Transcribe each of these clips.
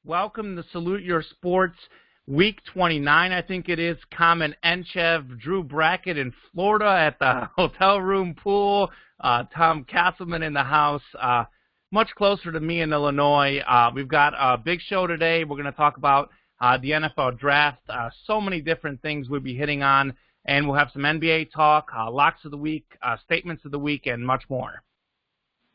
Welcome to Salute Your Sports, Week 29, I think it is. Kamen Enchev, Drew Brackett in Florida at the hotel room pool. Tom Castleman in the house, much closer to me in Illinois. We've got a big show today. We're going to talk about the NFL Draft. So many different things we'll be hitting on, and we'll have some NBA talk, locks of the week, statements of the week, and much more.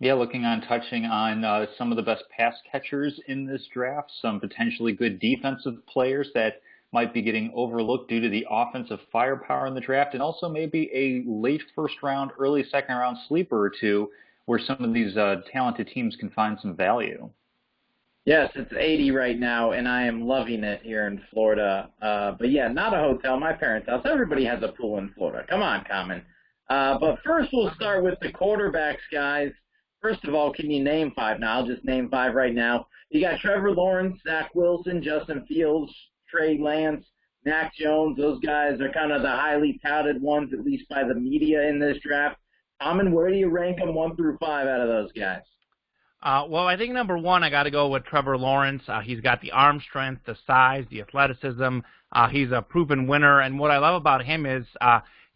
Yeah, touching on some of the best pass catchers in this draft, some potentially good defensive players that might be getting overlooked due to the offensive firepower in the draft, and also maybe a late first round, early second round sleeper or two where some of these talented teams can find some value. Yes, it's 80 right now, and I am loving it here in Florida. But yeah, not a hotel, my parents' house. Everybody has a pool in Florida. Come on, Common. But first we'll start with the quarterbacks, guys. First of all, can you name five? Now, I'll just name five right now. You got Trevor Lawrence, Zach Wilson, Justin Fields, Trey Lance, Mac Jones. Those guys are kind of the highly touted ones, at least by the media in this draft. Common, where do you rank them 1 through 5 out of those guys? Well, I think number one, I got to go with Trevor Lawrence. He's got the arm strength, the size, the athleticism. He's a proven winner, and what I love about him is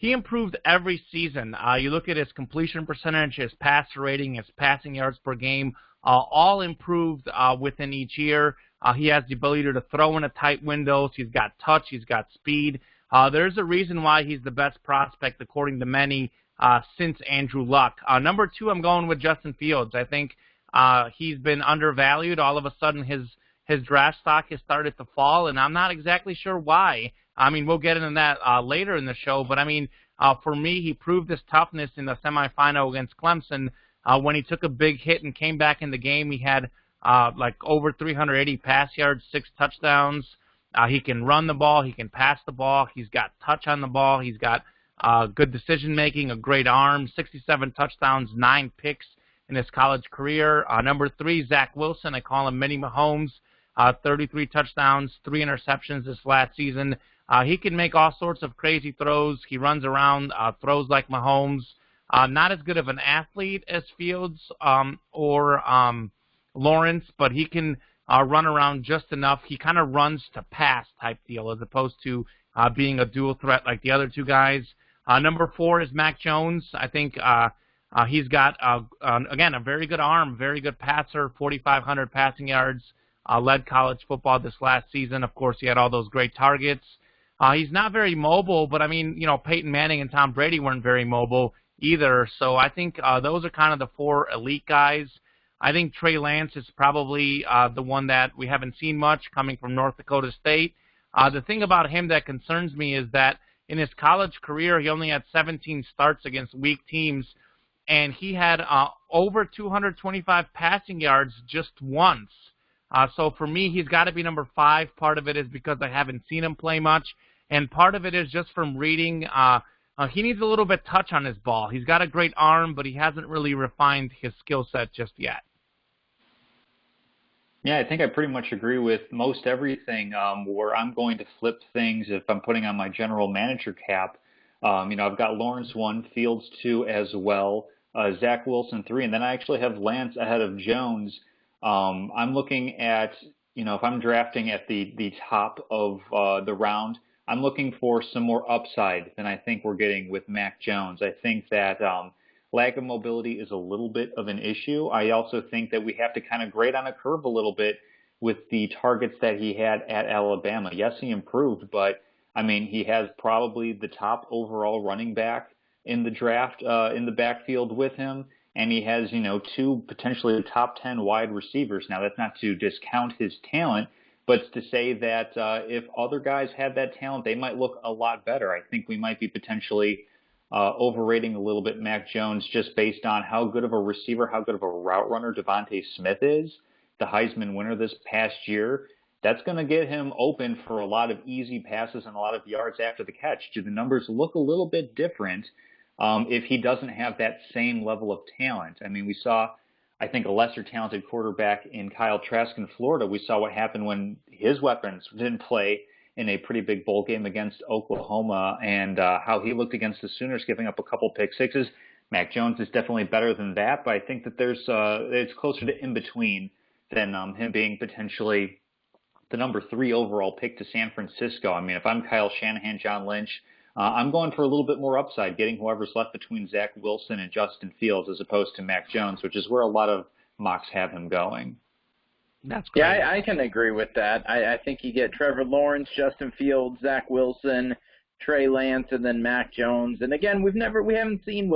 he improved every season. You look at his completion percentage, his passer rating, his passing yards per game, all improved within each year. He has the ability to throw in a tight windows. He's got touch. He's got speed. There's a reason why he's the best prospect, according to many, since Andrew Luck. Number two, I'm going with Justin Fields. I think he's been undervalued. All of a sudden, his draft stock has started to fall, and I'm not exactly sure why. I mean, we'll get into that later in the show, but I mean, for me, he proved his toughness in the semifinal against Clemson. When he took a big hit and came back in the game, he had like over 380 pass yards, 6 touchdowns. He can run the ball. He can pass the ball. He's got touch on the ball. He's got good decision-making, a great arm, 67 touchdowns, 9 picks in his college career. Number 3, Zach Wilson. I call him Mini Mahomes. 33 touchdowns, 3 interceptions this last season. He can make all sorts of crazy throws. He runs around, throws like Mahomes. Not as good of an athlete as Fields or Lawrence, but he can run around just enough. He kind of runs to pass type deal as opposed to being a dual threat like the other two guys. Number 4 is Mac Jones. I think he's got, again, a very good arm, very good passer, 4,500 passing yards, led college football this last season. Of course, he had all those great targets. He's not very mobile, but, I mean, you know, Peyton Manning and Tom Brady weren't very mobile either. So I think those are kind of the 4 elite guys. I think Trey Lance is probably the one that we haven't seen much coming from North Dakota State. The thing about him that concerns me is that in his college career, he only had 17 starts against weak teams, and he had over 225 passing yards just once. So for me, he's got to be number 5. Part of it is because I haven't seen him play much, and part of it is just from reading. He needs a little bit touch on his ball. He's got a great arm, but he hasn't really refined his skill set just yet. Yeah, I think I pretty much agree with most everything. Where I'm going to flip things if I'm putting on my general manager cap. I've got Lawrence 1, Fields 2 as well, Zach Wilson 3, and then I actually have Lance ahead of Jones. I'm looking at, if I'm drafting at the top of the round, I'm looking for some more upside than I think we're getting with Mac Jones. I think that lack of mobility is a little bit of an issue. I also think that we have to kind of grade on a curve a little bit with the targets that he had at Alabama. Yes, he improved, but, I mean, he has probably the top overall running back in the draft in the backfield with him. And he has, 2 potentially top 10 wide receivers. Now, that's not to discount his talent, but it's to say that if other guys had that talent, they might look a lot better. I think we might be potentially overrating a little bit Mac Jones just based on how good of a receiver, how good of a route runner Devontae Smith is, the Heisman winner this past year. That's going to get him open for a lot of easy passes and a lot of yards after the catch. Do the numbers look a little bit different if he doesn't have that same level of talent? I mean, we saw, I think, a lesser talented quarterback in Kyle Trask in Florida. We saw what happened when his weapons didn't play in a pretty big bowl game against Oklahoma, and how he looked against the Sooners, giving up a couple pick sixes. Mac Jones is definitely better than that, but I think that it's closer to in between than him being potentially the number 3 overall pick to San Francisco. I mean, if I'm Kyle Shanahan, John Lynch, I'm going for a little bit more upside, getting whoever's left between Zach Wilson and Justin Fields as opposed to Mac Jones, which is where a lot of mocks have him going. That's great. Yeah, I can agree with that. I think you get Trevor Lawrence, Justin Fields, Zach Wilson, Trey Lance, and then Mac Jones. And again, we haven't seen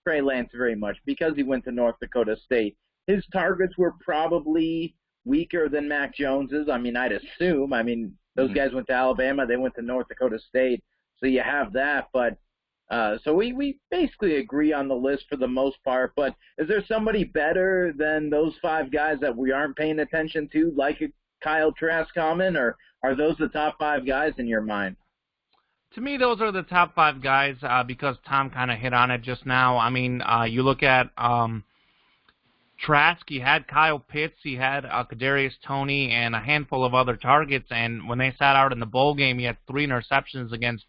Trey Lance very much because he went to North Dakota State. His targets were probably weaker than Mac Jones's. I mean, I'd assume. I mean, those guys went to Alabama, they went to North Dakota State, so you have that. But so we basically agree on the list for the most part. But is there somebody better than those 5 guys that we aren't paying attention to, like a Kyle Trask Common, or are those the top 5 guys in your mind? To me, those are the top 5 guys because Tom kind of hit on it just now. I mean, you look at Trask, he had Kyle Pitts, he had Kadarius Toney, and a handful of other targets. And when they sat out in the bowl game, he had 3 interceptions against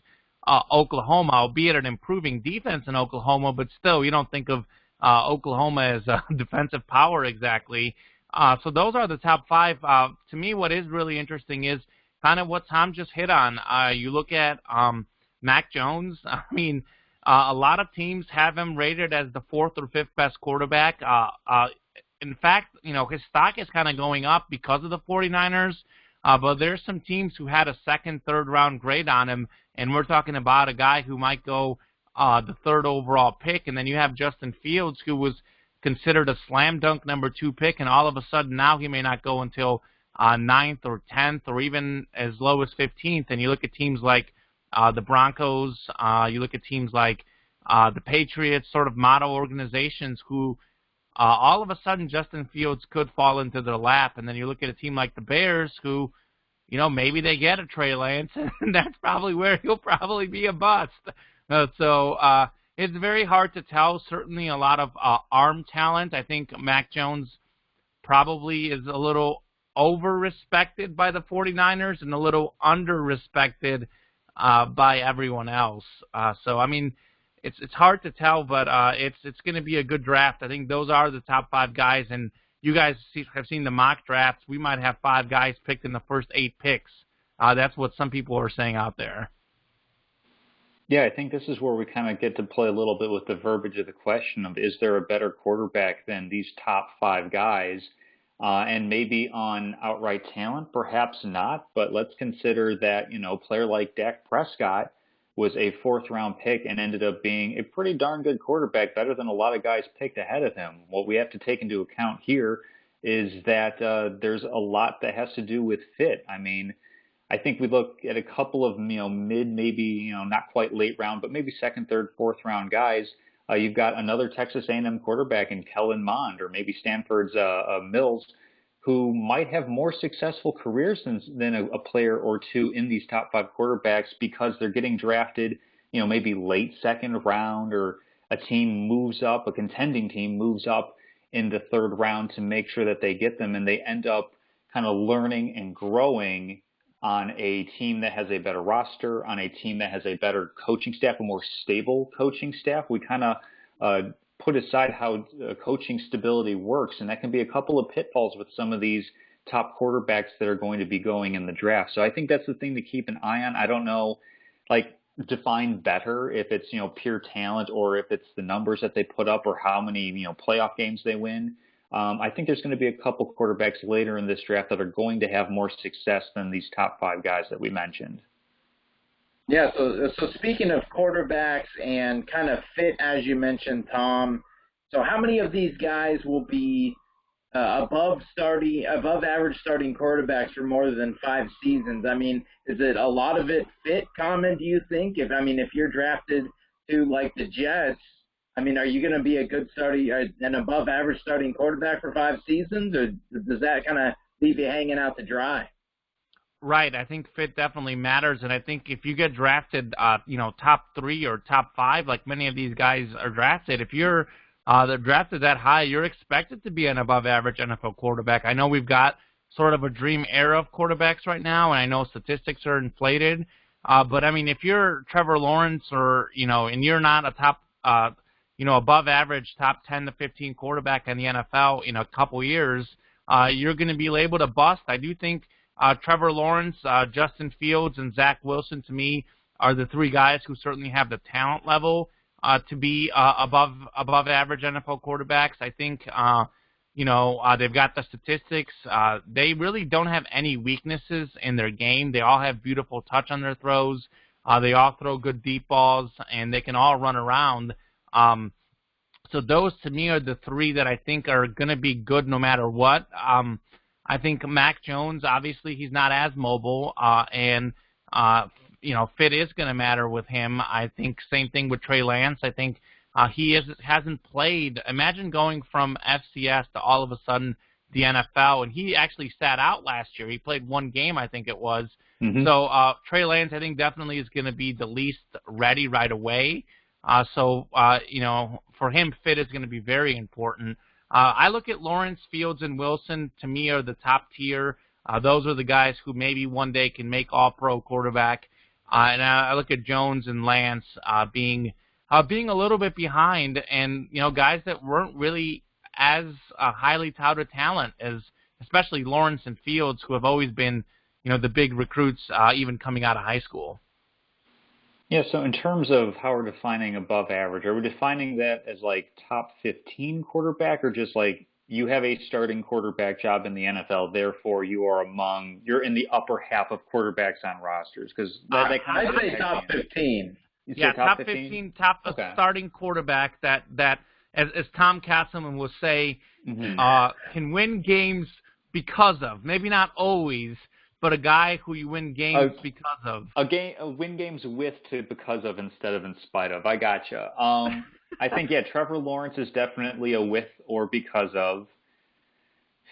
Oklahoma, albeit an improving defense in Oklahoma, but still, you don't think of Oklahoma as a defensive power exactly. So those are the top 5. To me, what is really interesting is kind of what Tom just hit on. You look at Mac Jones. I mean, a lot of teams have him rated as the 4th or 5th best quarterback. In fact, you know, his stock is kind of going up because of the 49ers, but there's some teams who had a 2nd, 3rd round grade on him, and we're talking about a guy who might go the 3rd overall pick, and then you have Justin Fields, who was considered a slam dunk number 2 pick, and all of a sudden now he may not go until 9th or 10th or even as low as 15th. And you look at teams like the Broncos, you look at teams like the Patriots, sort of model organizations who all of a sudden Justin Fields could fall into their lap. And then you look at a team like the Bears who, you know, maybe they get a Trey Lance, and that's probably where he'll probably be a bust. So it's very hard to tell. Certainly a lot of arm talent. I think Mac Jones probably is a little over-respected by the 49ers and a little under-respected by everyone else. So, I mean, it's hard to tell, but it's going to be a good draft. I think those are the top 5 guys, and you guys have seen the mock drafts. We might have 5 guys picked in the first 8 picks. That's what some people are saying out there. Yeah, I think this is where we kind of get to play a little bit with the verbiage of the question of, is there a better quarterback than these top 5 guys? And maybe on outright talent, perhaps not, but let's consider that, you know, a player like Dak Prescott was a 4th round pick and ended up being a pretty darn good quarterback, better than a lot of guys picked ahead of him. What we have to take into account here is that there's a lot that has to do with fit. I mean, I think we look at a couple of, you know, maybe, not quite late round, but maybe 2nd, 3rd, 4th round guys. You've got another Texas A&M quarterback in Kellen Mond, or maybe Stanford's Mills, who might have more successful careers than a player or two in these top 5 quarterbacks because they're getting drafted, maybe late 2nd round, or a contending team moves up in the 3rd round to make sure that they get them, and they end up kind of learning and growing on a team that has a better roster, on a team that has a better coaching staff, a more stable coaching staff. We kind of put aside how coaching stability works, and that can be a couple of pitfalls with some of these top quarterbacks that are going to be going in the draft. So I think that's the thing to keep an eye on. I don't know, define better if it's, pure talent or if it's the numbers that they put up or how many, playoff games they win. I think there's going to be a couple quarterbacks later in this draft that are going to have more success than these top 5 guys that we mentioned. Yeah, so speaking of quarterbacks and kind of fit, as you mentioned, Tom, so how many of these guys will be above average starting quarterbacks for more than 5 seasons? I mean, is it a lot of it fit, Common, do you think? If you're drafted to, like, the Jets, are you going to be a good an above average starting quarterback for 5 seasons, or does that kind of leave you hanging out to dry? Right. I think fit definitely matters, and I think if you get drafted, top 3 or top 5, like many of these guys are drafted, if you're they're drafted that high, you're expected to be an above-average NFL quarterback. I know we've got sort of a dream era of quarterbacks right now, and I know statistics are inflated, but if you're Trevor Lawrence or and you're not a top above-average top 10 to 15 quarterback in the NFL in a couple years, you're going to be labeled a bust. I do think Trevor Lawrence, Justin Fields, and Zach Wilson, to me, are the three guys who certainly have the talent level to be above average NFL quarterbacks. I think they've got the statistics. They really don't have any weaknesses in their game. They all have beautiful touch on their throws. They all throw good deep balls, and they can all run around. So those, to me, are the three that I think are going to be good no matter what. I think Mac Jones, obviously, he's not as mobile, and fit is going to matter with him. I think same thing with Trey Lance. I think he hasn't played. Imagine going from FCS to all of a sudden the NFL, and he actually sat out last year. He played one game, I think it was. Mm-hmm. So Trey Lance, I think, definitely is going to be the least ready right away. For him, fit is going to be very important. I look at Lawrence, Fields, and Wilson, to me, are the top tier. Those are the guys who maybe one day can make all-pro quarterback. And I look at Jones and Lance being a little bit behind, and guys that weren't really as highly touted talent as especially Lawrence and Fields, who have always been the big recruits even coming out of high school. Yeah, so in terms of how we're defining above average, are we defining that as like top 15 quarterback, or just like you have a starting quarterback job in the NFL, therefore you're in the upper half of quarterbacks on rosters? Because I say top 15. Yeah, top 15, starting quarterback that as Tom Castleman will say, can win games because of, maybe not always, but a guy who you win games because of. Win games with to because of instead of in spite of. I gotcha. I think, Trevor Lawrence is definitely a with or because of.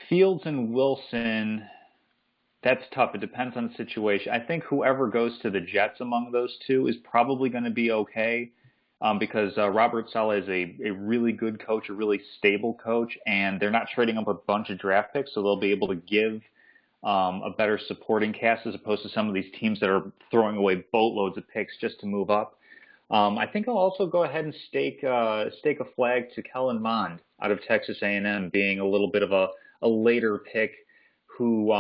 Fields and Wilson, that's tough. It depends on the situation. I think whoever goes to the Jets among those two is probably going to be okay because Robert Saleh is a really good coach, a really stable coach, and they're not trading up a bunch of draft picks, so they'll be able to give a better supporting cast as opposed to some of these teams that are throwing away boatloads of picks just to move up. I think I'll also go ahead and stake a flag to Kellen Mond out of Texas A&M being a little bit of a later pick who,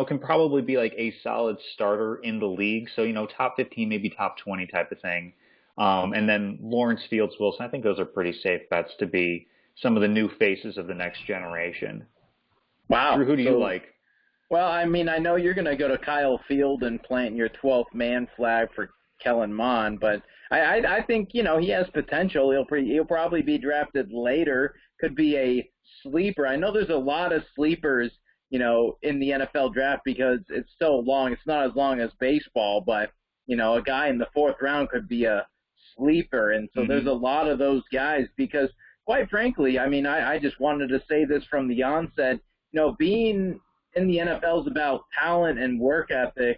can probably be like a solid starter in the league. So, top 15, maybe top 20 type of thing. And then Lawrence, Fields, Wilson, I think those are pretty safe bets to be some of the new faces of the next generation. Wow. Drew, who do you like? Well, I mean, I know you're going to go to Kyle Field and plant your 12th man flag for Kellen Mond, but I think, he has potential. He'll probably be drafted later, could be a sleeper. I know there's a lot of sleepers, in the NFL draft because it's so long. It's not as long as baseball, but, a guy in the fourth round could be a sleeper. And so there's a lot of those guys because, quite frankly, I mean, I just wanted to say this from the onset, being in the NFL is about talent and work ethic,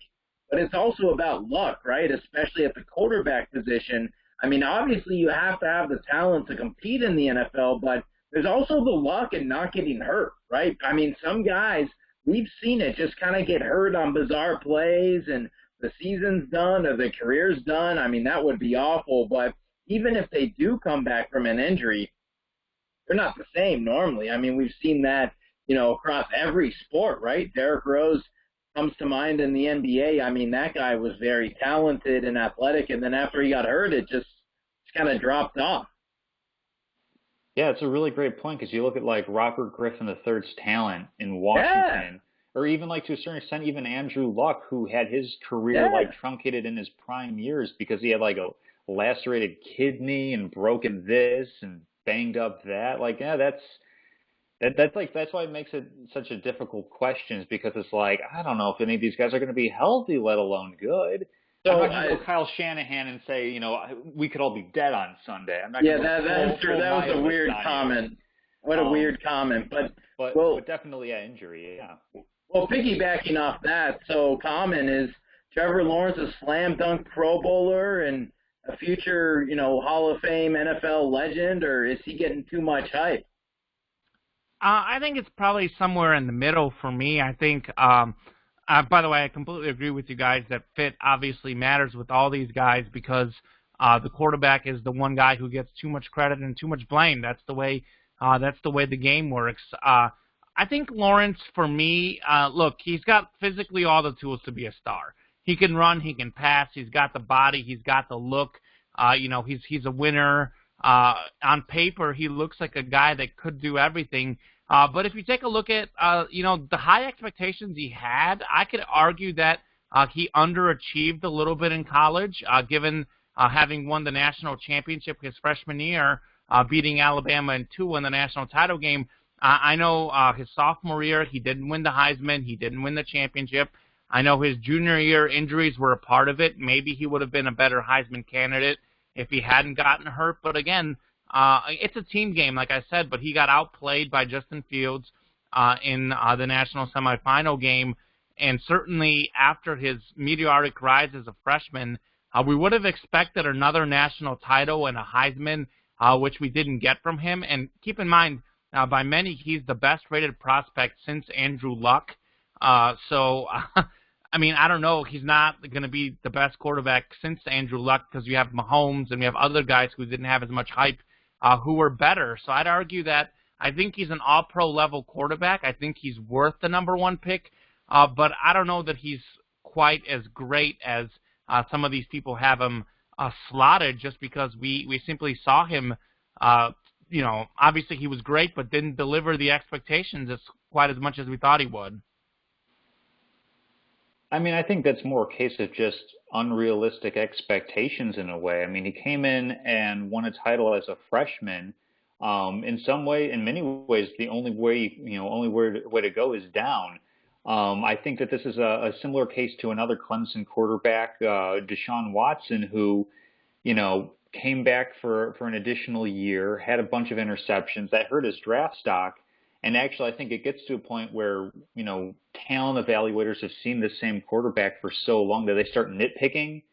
but it's also about luck, right? Especially at the quarterback position. I mean, obviously you have to have the talent to compete in the NFL, but there's also the luck in not getting hurt, right? I mean, some guys, we've seen it just kind of get hurt on bizarre plays and the season's done or the career's done. I mean, that would be awful, but even if they do come back from an injury, they're not the same normally. I mean, we've seen that, across every sport, right? Derrick Rose comes to mind in the NBA. I mean, that guy was very talented and athletic, and then after he got hurt, it just kind of dropped off. Yeah, it's a really great point because you look at like Robert Griffin III's talent in Washington, or even like to a certain extent, even Andrew Luck, who had his career like truncated in his prime years because he had like a lacerated kidney and broken this and banged up that. Like, that's why it makes it such a difficult question, is because it's like, I don't know if any of these guys are going to be healthy, let alone good. So I'm not going to go Kyle Shanahan and say, we could all be dead on Sunday. I'm not that's true. That was a weird comment. What a weird comment. But definitely injury, yeah. Well, piggybacking off that, so Common, is Trevor Lawrence a slam dunk Pro Bowler and a future, Hall of Fame NFL legend, or is he getting too much hype? I think it's probably somewhere in the middle for me. I think, by the way, I completely agree with you guys that fit obviously matters with all these guys because the quarterback is the one guy who gets too much credit and too much blame. That's the way the game works. I think Lawrence, for me, look, he's got physically all the tools to be a star. He can run, he can pass, he's got the body, he's got the look. He's a winner. On paper, he looks like a guy that could do everything. But if you take a look at, the high expectations he had, I could argue that he underachieved a little bit in college, given having won the national championship his freshman year, beating Alabama in 2 in the national title game. I know his sophomore year, he didn't win the Heisman. He didn't win the championship. I know his junior year injuries were a part of it. Maybe he would have been a better Heisman candidate if he hadn't gotten hurt. But again, it's a team game, like I said, but he got outplayed by Justin Fields in the national semifinal game. And certainly after his meteoric rise as a freshman, we would have expected another national title and a Heisman, which we didn't get from him. And keep in mind, by many, he's the best-rated prospect since Andrew Luck. I mean, I don't know. He's not going to be the best quarterback since Andrew Luck because you have Mahomes and we have other guys who didn't have as much hype who were better. So I'd argue that I think he's an all-pro level quarterback. I think he's worth the number 1 pick, but I don't know that he's quite as great as some of these people have him slotted just because we simply saw him, obviously he was great but didn't deliver the expectations quite as much as we thought he would. I mean, I think that's more a case of just unrealistic expectations in a way. I mean, he came in and won a title as a freshman. In many ways, the only way to go is down. I think that this is a similar case to another Clemson quarterback, Deshaun Watson, who, came back for an additional year, had a bunch of interceptions that hurt his draft stock. And actually, I think it gets to a point where, talent evaluators have seen the same quarterback for so long that they start nitpicking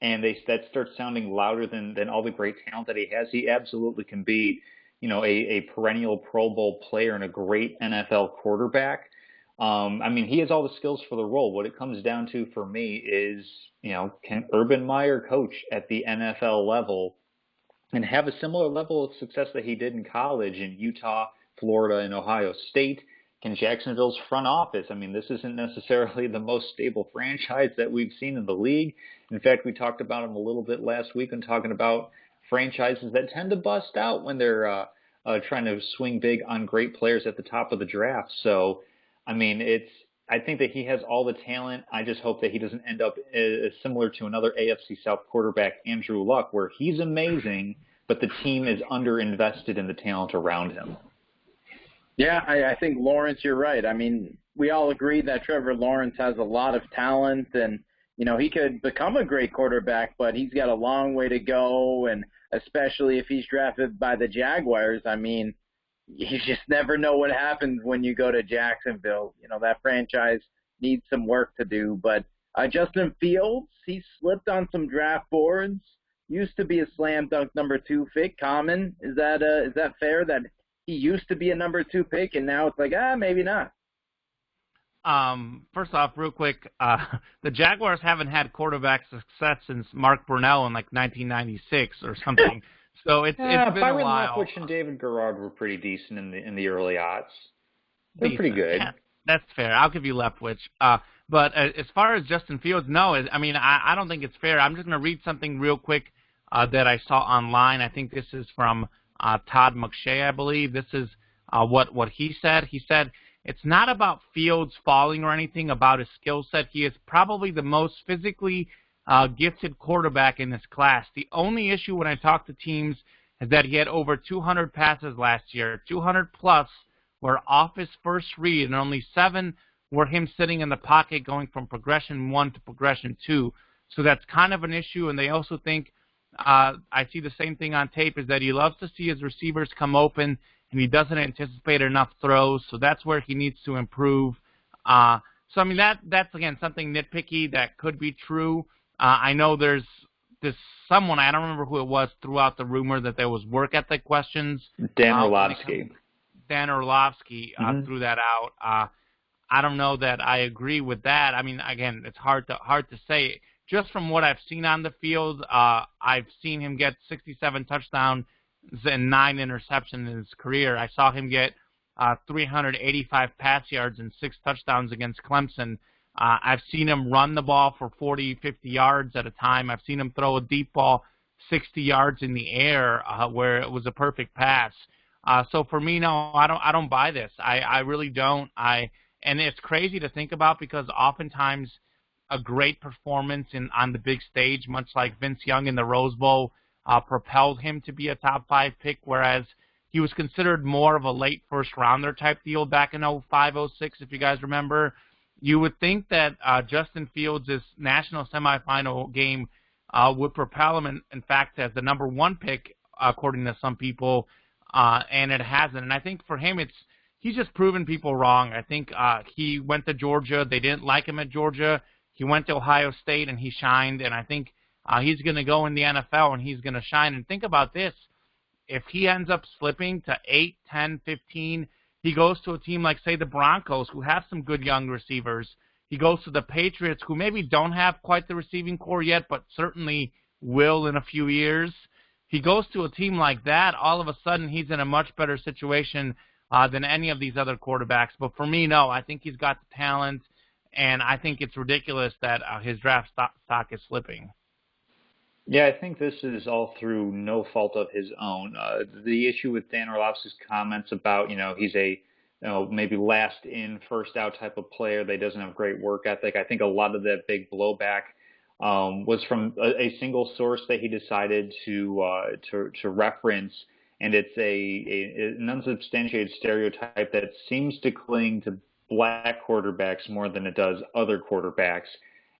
and that starts sounding louder than all the great talent that he has. He absolutely can be, a perennial Pro Bowl player and a great NFL quarterback. I mean, he has all the skills for the role. What it comes down to for me is, can Urban Meyer coach at the NFL level and have a similar level of success that he did in college in Utah, Florida, and Ohio State? Can Jacksonville's front office? I mean, this isn't necessarily the most stable franchise that we've seen in the league. In fact, we talked about them a little bit last week when talking about franchises that tend to bust out when they're trying to swing big on great players at the top of the draft. So, I mean, I think that he has all the talent. I just hope that he doesn't end up similar to another AFC South quarterback, Andrew Luck, where he's amazing, but the team is underinvested in the talent around him. Yeah, I think, Lawrence, you're right. I mean, we all agree that Trevor Lawrence has a lot of talent and, he could become a great quarterback, but he's got a long way to go. And especially if he's drafted by the Jaguars, I mean, you just never know what happens when you go to Jacksonville. That franchise needs some work to do. But Justin Fields, he slipped on some draft boards, used to be a slam dunk number 2 pick. Common, is that fair that he used to be a number 2 pick, and now it's like, maybe not? First off, real quick, the Jaguars haven't had quarterback success since Mark Brunell in like 1996 or something. So it's been Byron a while. Leftwich and David Garrard were pretty decent in the early aughts. They're pretty good. Yeah, that's fair. I'll give you Leftwich. But as far as Justin Fields, no. I don't think it's fair. I'm just going to read something real quick that I saw online. I think this is from Todd McShay, I believe. This is what he said. He said, it's not about Fields falling or anything about his skill set. He is probably the most physically gifted quarterback in this class. The only issue when I talk to teams is that he had over 200 passes last year. 200 plus were off his first read, and only 7 were him sitting in the pocket going from progression 1 to progression 2. So that's kind of an issue, and they also think I see the same thing on tape, is that he loves to see his receivers come open, and he doesn't anticipate enough throws, so that's where he needs to improve. So, I mean, that's, again, something nitpicky that could be true. I know there's someone, I don't remember who it was, threw out the rumor that there was work ethic questions. Dan Orlovsky. Dan Orlovsky threw that out. I don't know that I agree with that. I mean, again, it's hard to say. Just from what I've seen on the field, I've seen him get 67 touchdowns and 9 interceptions in his career. I saw him get 385 pass yards and 6 touchdowns against Clemson. I've seen him run the ball for 40, 50 yards at a time. I've seen him throw a deep ball 60 yards in the air where it was a perfect pass. So for me, no, I don't buy this. I really don't. And it's crazy to think about because oftentimes a great performance on the big stage, much like Vince Young in the Rose Bowl, propelled him to be a top 5 pick, whereas he was considered more of a late first-rounder type deal back in 05, 06, if you guys remember. You would think that Justin Fields' national semifinal game would propel him, in fact, as the number 1 pick, according to some people, and it hasn't. And I think for him, he's just proven people wrong. I think he went to Georgia. They didn't like him at Georgia. He went to Ohio State, and he shined. And I think he's going to go in the NFL, and he's going to shine. And think about this. If he ends up slipping to 8, 10, 15, he goes to a team like, say, the Broncos, who have some good young receivers. He goes to the Patriots, who maybe don't have quite the receiving core yet, but certainly will in a few years. He goes to a team like that, all of a sudden he's in a much better situation than any of these other quarterbacks. But for me, no, I think he's got the talent, and I think it's ridiculous that his draft stock is slipping. Yeah, I think this is all through no fault of his own. The issue with Dan Orlovsky's comments about, he's a maybe last in, first out type of player that doesn't have great work ethic. I think a lot of that big blowback was from a single source that he decided to reference, and it's an unsubstantiated stereotype that seems to cling to black quarterbacks more than it does other quarterbacks.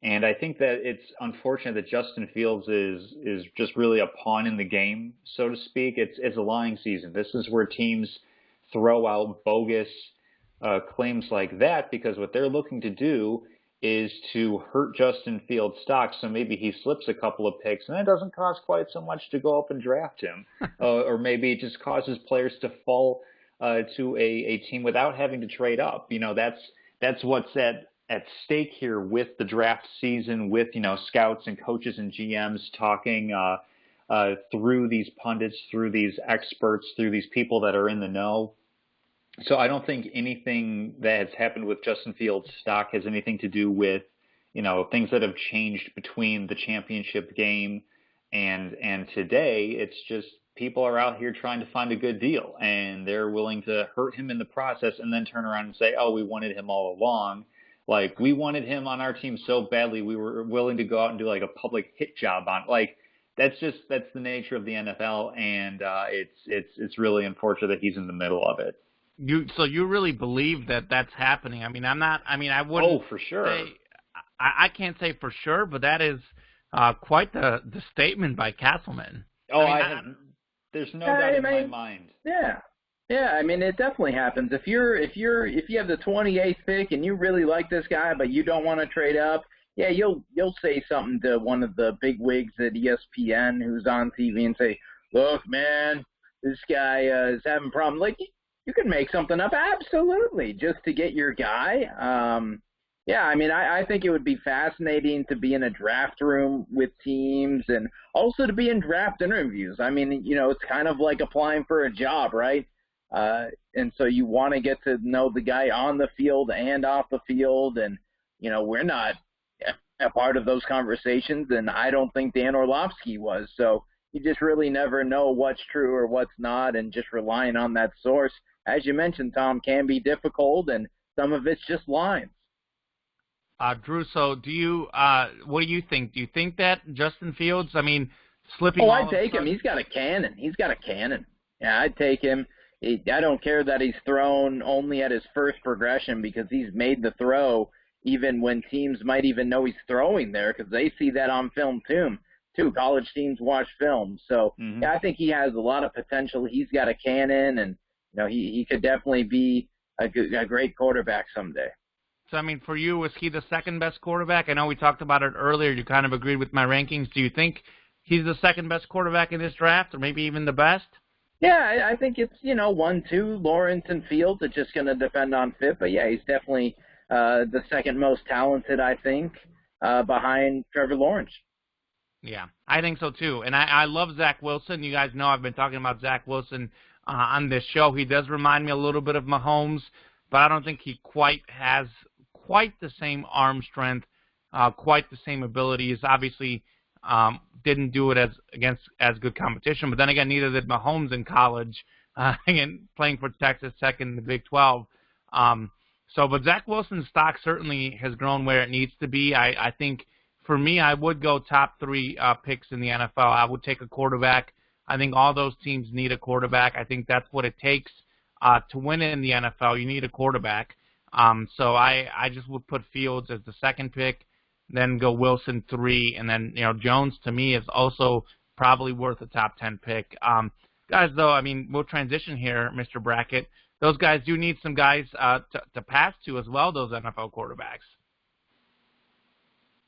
And I think that it's unfortunate that Justin Fields is just really a pawn in the game, so to speak. It's a lying season. This is where teams throw out bogus claims like that because what they're looking to do is to hurt Justin Fields' stock, so maybe he slips a couple of picks, and it doesn't cost quite so much to go up and draft him. Or maybe it just causes players to fall to a team without having to trade up. That's what's at stake here with the draft season, with scouts and coaches and GMs talking through these pundits, through these experts, through these people that are in the know. So I don't think anything that has happened with Justin Fields' stock has anything to do with things that have changed between the championship game and today. It's just people are out here trying to find a good deal, and they're willing to hurt him in the process and then turn around and say, oh, we wanted him all along. Like, we wanted him on our team so badly, we were willing to go out and do like a public hit job on. Like, that's the nature of the NFL, and it's really unfortunate that he's in the middle of it. So you really believe that that's happening? I wouldn't. Oh, for sure. I can't say for sure, but that is quite the statement by Castleman. Oh, there's no doubt in my mind. Yeah. Yeah, it definitely happens. If you have the 28th pick and you really like this guy, but you don't want to trade up, yeah, you'll say something to one of the big wigs at ESPN who's on TV and say, look, man, this guy is having problems. Like, you can make something up, absolutely, just to get your guy. I think it would be fascinating to be in a draft room with teams and also to be in draft interviews. It's kind of like applying for a job, right? And so you want to get to know the guy on the field and off the field. And, we're not a part of those conversations, and I don't think Dan Orlovsky was. So you just really never know what's true or what's not, and just relying on that source, as you mentioned, Tom, can be difficult, and some of it's just lines. Drew, so what do you think? Do you think that Justin Fields, slipping? Oh, I'd take him. He's got a cannon. Yeah, I'd take him. I don't care that he's thrown only at his first progression, because he's made the throw even when teams might even know he's throwing there, because they see that on film too. College teams watch film. So, yeah, I think he has a lot of potential. He's got a cannon, and he could definitely be a great quarterback someday. So, for you, was he the second best quarterback? I know we talked about it earlier. You kind of agreed with my rankings. Do you think he's the second best quarterback in this draft, or maybe even the best? Yeah, I think it's, 1, 2, Lawrence and Fields. It's just going to depend on fit. But, yeah, he's definitely the second most talented, I think, behind Trevor Lawrence. Yeah, I think so, too. And I love Zach Wilson. You guys know I've been talking about Zach Wilson on this show. He does remind me a little bit of Mahomes, but I don't think he quite has quite the same arm strength, quite the same abilities. Obviously, didn't do it against as good competition, but then again, neither did Mahomes in college, and playing for Texas Tech in the Big 12. But Zach Wilson's stock certainly has grown where it needs to be. I think for me, I would go top 3 picks in the NFL. I would take a quarterback. I think all those teams need a quarterback. I think that's what it takes to win in the NFL. You need a quarterback. So I just would put Fields as the second pick, then go Wilson 3, and then Jones to me is also probably worth a top 10 pick. Guys, though, I mean, we'll transition here, Mr. Brackett. Those guys do need some guys to pass to as well, those NFL quarterbacks.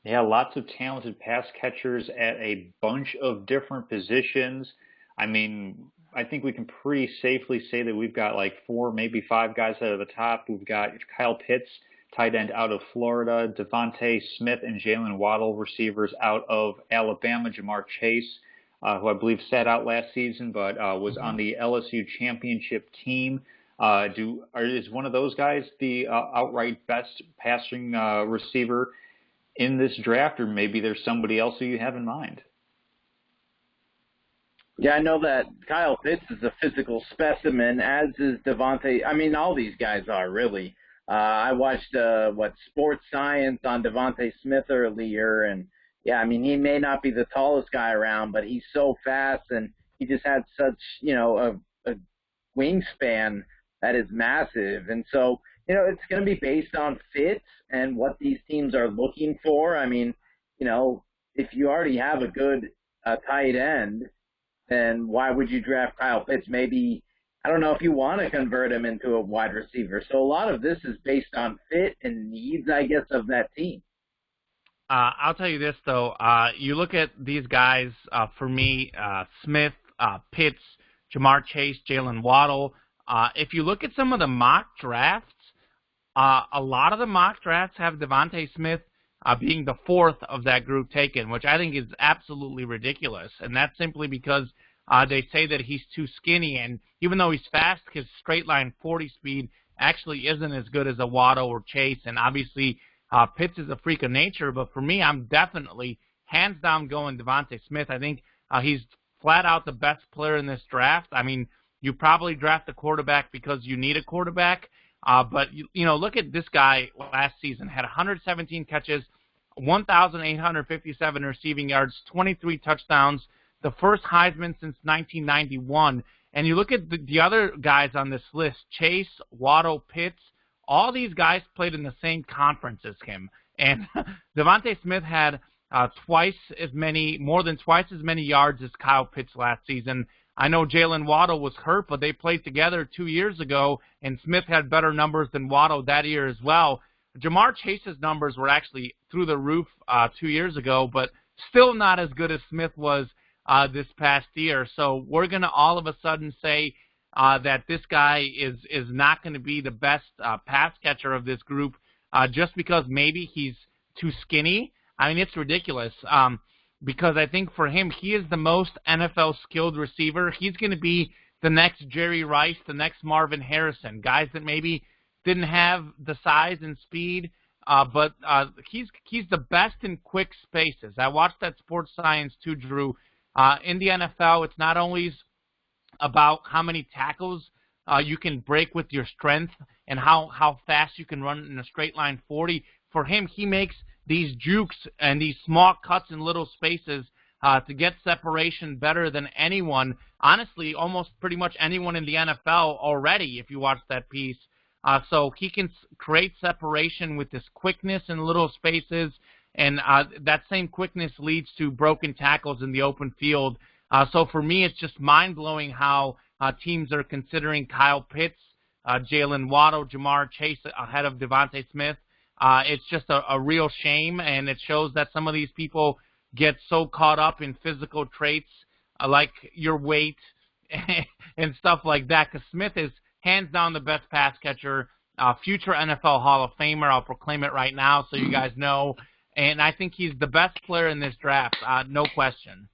Yeah, lots of talented pass catchers at a bunch of different positions. I mean, I think we can pretty safely say that we've got like 4, maybe 5 guys out of the top. We've got Kyle Pitts, tight end out of Florida, Devontae Smith and Jalen Waddle, receivers out of Alabama, Jamar Chase, who I believe sat out last season but was on the LSU championship team. Is one of those guys the outright best passing receiver in this draft, or maybe there's somebody else who you have in mind? Yeah, I know that Kyle Pitts is a physical specimen, as is Devontae. I mean, all these guys are really. I watched Sports Science on Devontae Smith earlier, and yeah, I mean, he may not be the tallest guy around, but he's so fast, and he just had such a wingspan that is massive, and so it's going to be based on fit and what these teams are looking for. I mean, if you already have a good tight end, then why would you draft Kyle Pitts? Maybe, I don't know if you want to convert him into a wide receiver. So a lot of this is based on fit and needs, I guess, of that team. I'll tell you this, though. You look at these guys, for me, Smith, Pitts, Jamar Chase, Jalen Waddle. If you look at some of the mock drafts, a lot of the mock drafts have Devontae Smith being the 4th of that group taken, which I think is absolutely ridiculous. And that's simply because they say that he's too skinny, and even though he's fast, his straight line 40 speed actually isn't as good as a Waddle or Chase. And obviously, Pitts is a freak of nature, but for me, I'm definitely hands down going Devontae Smith. I think he's flat out the best player in this draft. I mean, you probably draft a quarterback because you need a quarterback. But look at this guy last season. Had 117 catches, 1,857 receiving yards, 23 touchdowns, the first Heisman since 1991. And you look at the other guys on this list, Chase, Waddle, Pitts, all these guys played in the same conference as him. And Devontae Smith had more than twice as many yards as Kyle Pitts last season. I know Jalen Waddle was hurt, but they played together 2 years ago, and Smith had better numbers than Waddle that year as well. Jamar Chase's numbers were actually through the roof 2 years ago, but still not as good as Smith was this past year. So we're going to all of a sudden say that this guy is not going to be the best pass catcher of this group just because maybe he's too skinny. I mean, it's ridiculous. Because I think for him, he is the most NFL-skilled receiver. He's going to be the next Jerry Rice, the next Marvin Harrison, guys that maybe didn't have the size and speed, but he's the best in quick spaces. I watched that Sports Science too, Drew. In the NFL, it's not always about how many tackles you can break with your strength and how fast you can run in a straight line 40. For him, he makes these jukes and these small cuts in little spaces to get separation better than anyone. Honestly, almost pretty much anyone in the NFL already, if you watch that piece. So he can create separation with this quickness in little spaces, and that same quickness leads to broken tackles in the open field. So for me, it's just mind-blowing how teams are considering Kyle Pitts, Jalen Waddle, Jamar Chase ahead of Devontae Smith. It's just a real shame, and it shows that some of these people get so caught up in physical traits like your weight and stuff like that, because Smith is hands down the best pass catcher, future NFL Hall of Famer. I'll proclaim it right now so you guys know, and I think he's the best player in this draft, no question.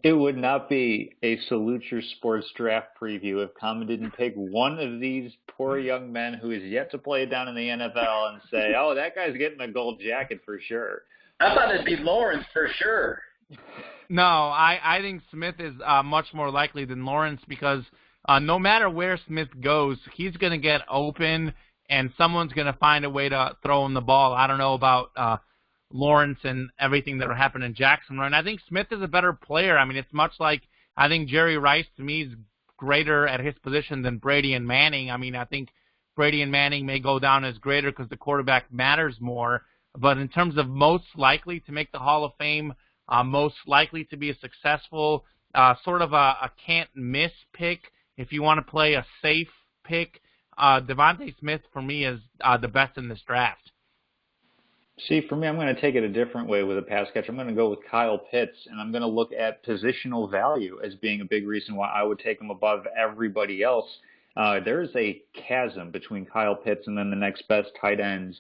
It would not be a Salute Your Sports draft preview if Common didn't pick one of these poor young men who is yet to play down in the NFL and say, oh, that guy's getting a gold jacket for sure. I thought it'd be Lawrence for sure. No, I think Smith is much more likely than Lawrence because no matter where Smith goes, he's going to get open and someone's going to find a way to throw him the ball. I don't know about Lawrence and everything that happened in Jacksonville. And I think Smith is a better player. I mean, it's much like I think Jerry Rice, to me, is greater at his position than Brady and Manning. I mean, I think Brady and Manning may go down as greater because the quarterback matters more. But in terms of most likely to make the Hall of Fame, most likely to be a successful, sort of a can't-miss pick, if you want to play a safe pick, DeVonta Smith, for me, is the best in this draft. See, for me, I'm going to take it a different way with a pass catcher. I'm going to go with Kyle Pitts, and I'm going to look at positional value as being a big reason why I would take him above everybody else. There is a chasm between Kyle Pitts and then the next best tight ends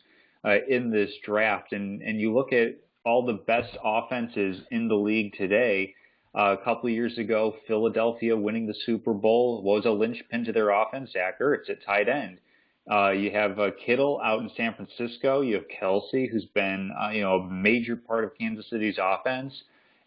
in this draft. And you look at all the best offenses in the league today. A couple of years ago, Philadelphia winning the Super Bowl was a linchpin to their offense. Zach Ertz at tight end. You have Kittle out in San Francisco. You have Kelsey, who's been a major part of Kansas City's offense.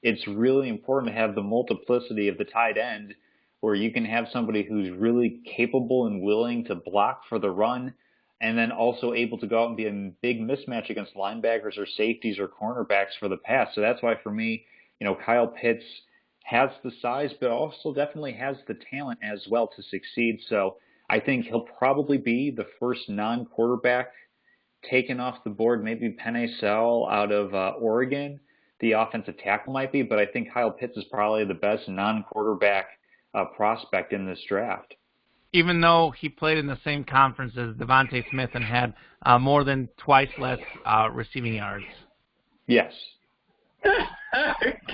It's really important to have the multiplicity of the tight end where you can have somebody who's really capable and willing to block for the run and then also able to go out and be a big mismatch against linebackers or safeties or cornerbacks for the pass. So that's why for me, Kyle Pitts has the size but also definitely has the talent as well to succeed. So I think he'll probably be the first non-quarterback taken off the board. Maybe Penei Sewell out of Oregon, the offensive tackle might be, but I think Kyle Pitts is probably the best non-quarterback prospect in this draft. Even though he played in the same conference as DeVonta Smith and had more than twice less receiving yards. Yes.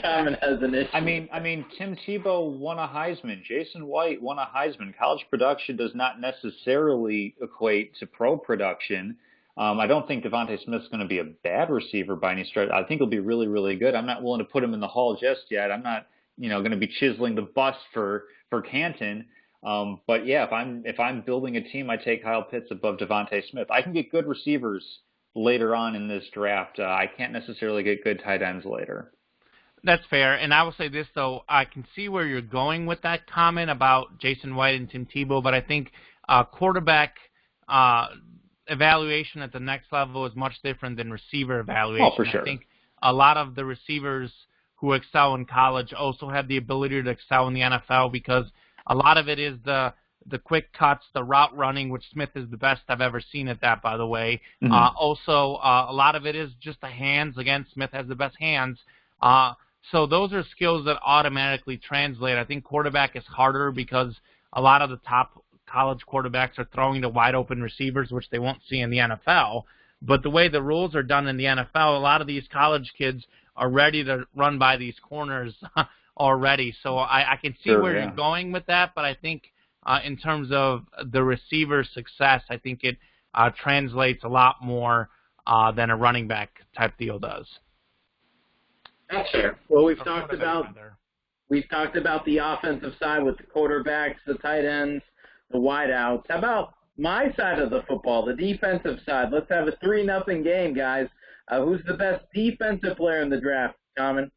Common has an issue. I mean, Tim Tebow won a Heisman. Jason White won a Heisman. College production does not necessarily equate to pro production. I don't think DeVonta Smith's going to be a bad receiver by any stretch. I think he'll be really, really good. I'm not willing to put him in the Hall just yet. I'm not, going to be chiseling the bust for Canton. But yeah, if I'm building a team, I take Kyle Pitts above DeVonta Smith. I can get good receivers later on in this draft. I can't necessarily get good tight ends later. That's fair. And I will say this, though. I can see where you're going with that comment about Jason White and Tim Tebow, but I think quarterback evaluation at the next level is much different than receiver evaluation. Oh, for sure. I think a lot of the receivers who excel in college also have the ability to excel in the NFL because a lot of it is the quick cuts, the route running, which Smith is the best I've ever seen at that, by the way. Mm-hmm. Also, a lot of it is just the hands. Again, Smith has the best hands. So those are skills that automatically translate. I think quarterback is harder because a lot of the top college quarterbacks are throwing to wide open receivers, which they won't see in the NFL. But the way the rules are done in the NFL, a lot of these college kids are ready to run by these corners already. So I can see where you're going with that, but I think in terms of the receiver success, I think it translates a lot more than a running back type deal does. That's fair. Well, we've talked about the offensive side with the quarterbacks, the tight ends, the wideouts. How about my side of the football, the defensive side? Let's have a 3-0 game, guys. Who's the best defensive player in the draft, Common?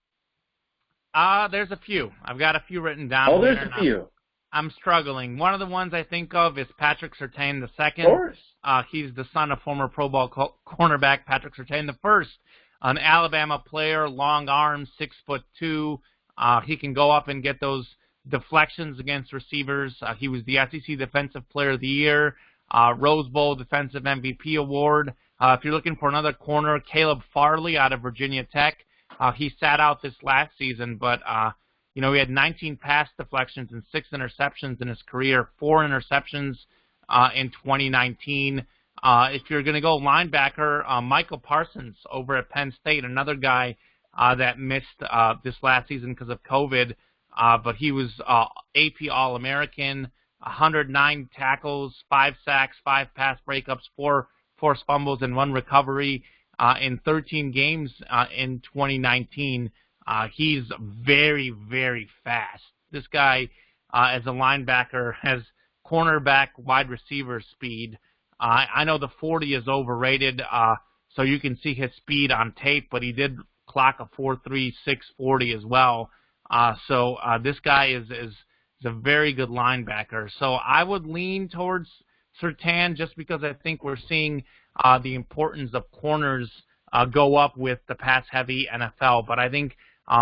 There's a few. I've got a few written down. Oh, there's a few. I'm struggling. One of the ones I think of is Patrick Surtain II. Of course. He's the son of former Pro Bowl cornerback Patrick Surtain I, an Alabama player, long arms, 6'2". He can go up and get those deflections against receivers. He was the SEC Defensive Player of the Year, Rose Bowl Defensive MVP Award. If you're looking for another corner, Caleb Farley out of Virginia Tech. He sat out this last season, but he had 19 pass deflections and 6 interceptions in his career, 4 interceptions in 2019. If you're going to go linebacker, Michael Parsons over at Penn State, another guy that missed this last season because of COVID, but he was AP All-American, 109 tackles, 5 sacks, 5 pass breakups, 4 forced fumbles, and 1 recovery in 13 games in 2019. He's very, very fast. This guy, as a linebacker, has cornerback wide receiver speed. I know the 40 is overrated, so you can see his speed on tape, but he did clock a 4.36 40 as well. So this guy is a very good linebacker. So I would lean towards Surtain just because I think we're seeing the importance of corners go up with the pass-heavy NFL. But I think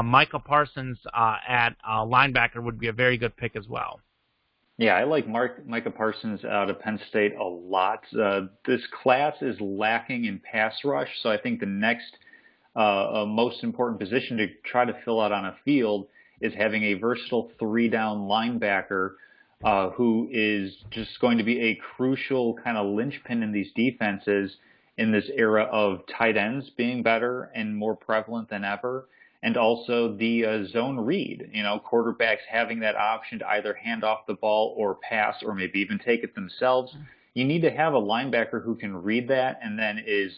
Micah Parsons at linebacker would be a very good pick as well. Yeah, I like Micah Parsons out of Penn State a lot. This class is lacking in pass rush, so I think the next most important position to try to fill out on a field is having a versatile three-down linebacker who is just going to be a crucial kind of linchpin in these defenses in this era of tight ends being better and more prevalent than ever. And also the zone read, quarterbacks having that option to either hand off the ball or pass or maybe even take it themselves. You need to have a linebacker who can read that and then is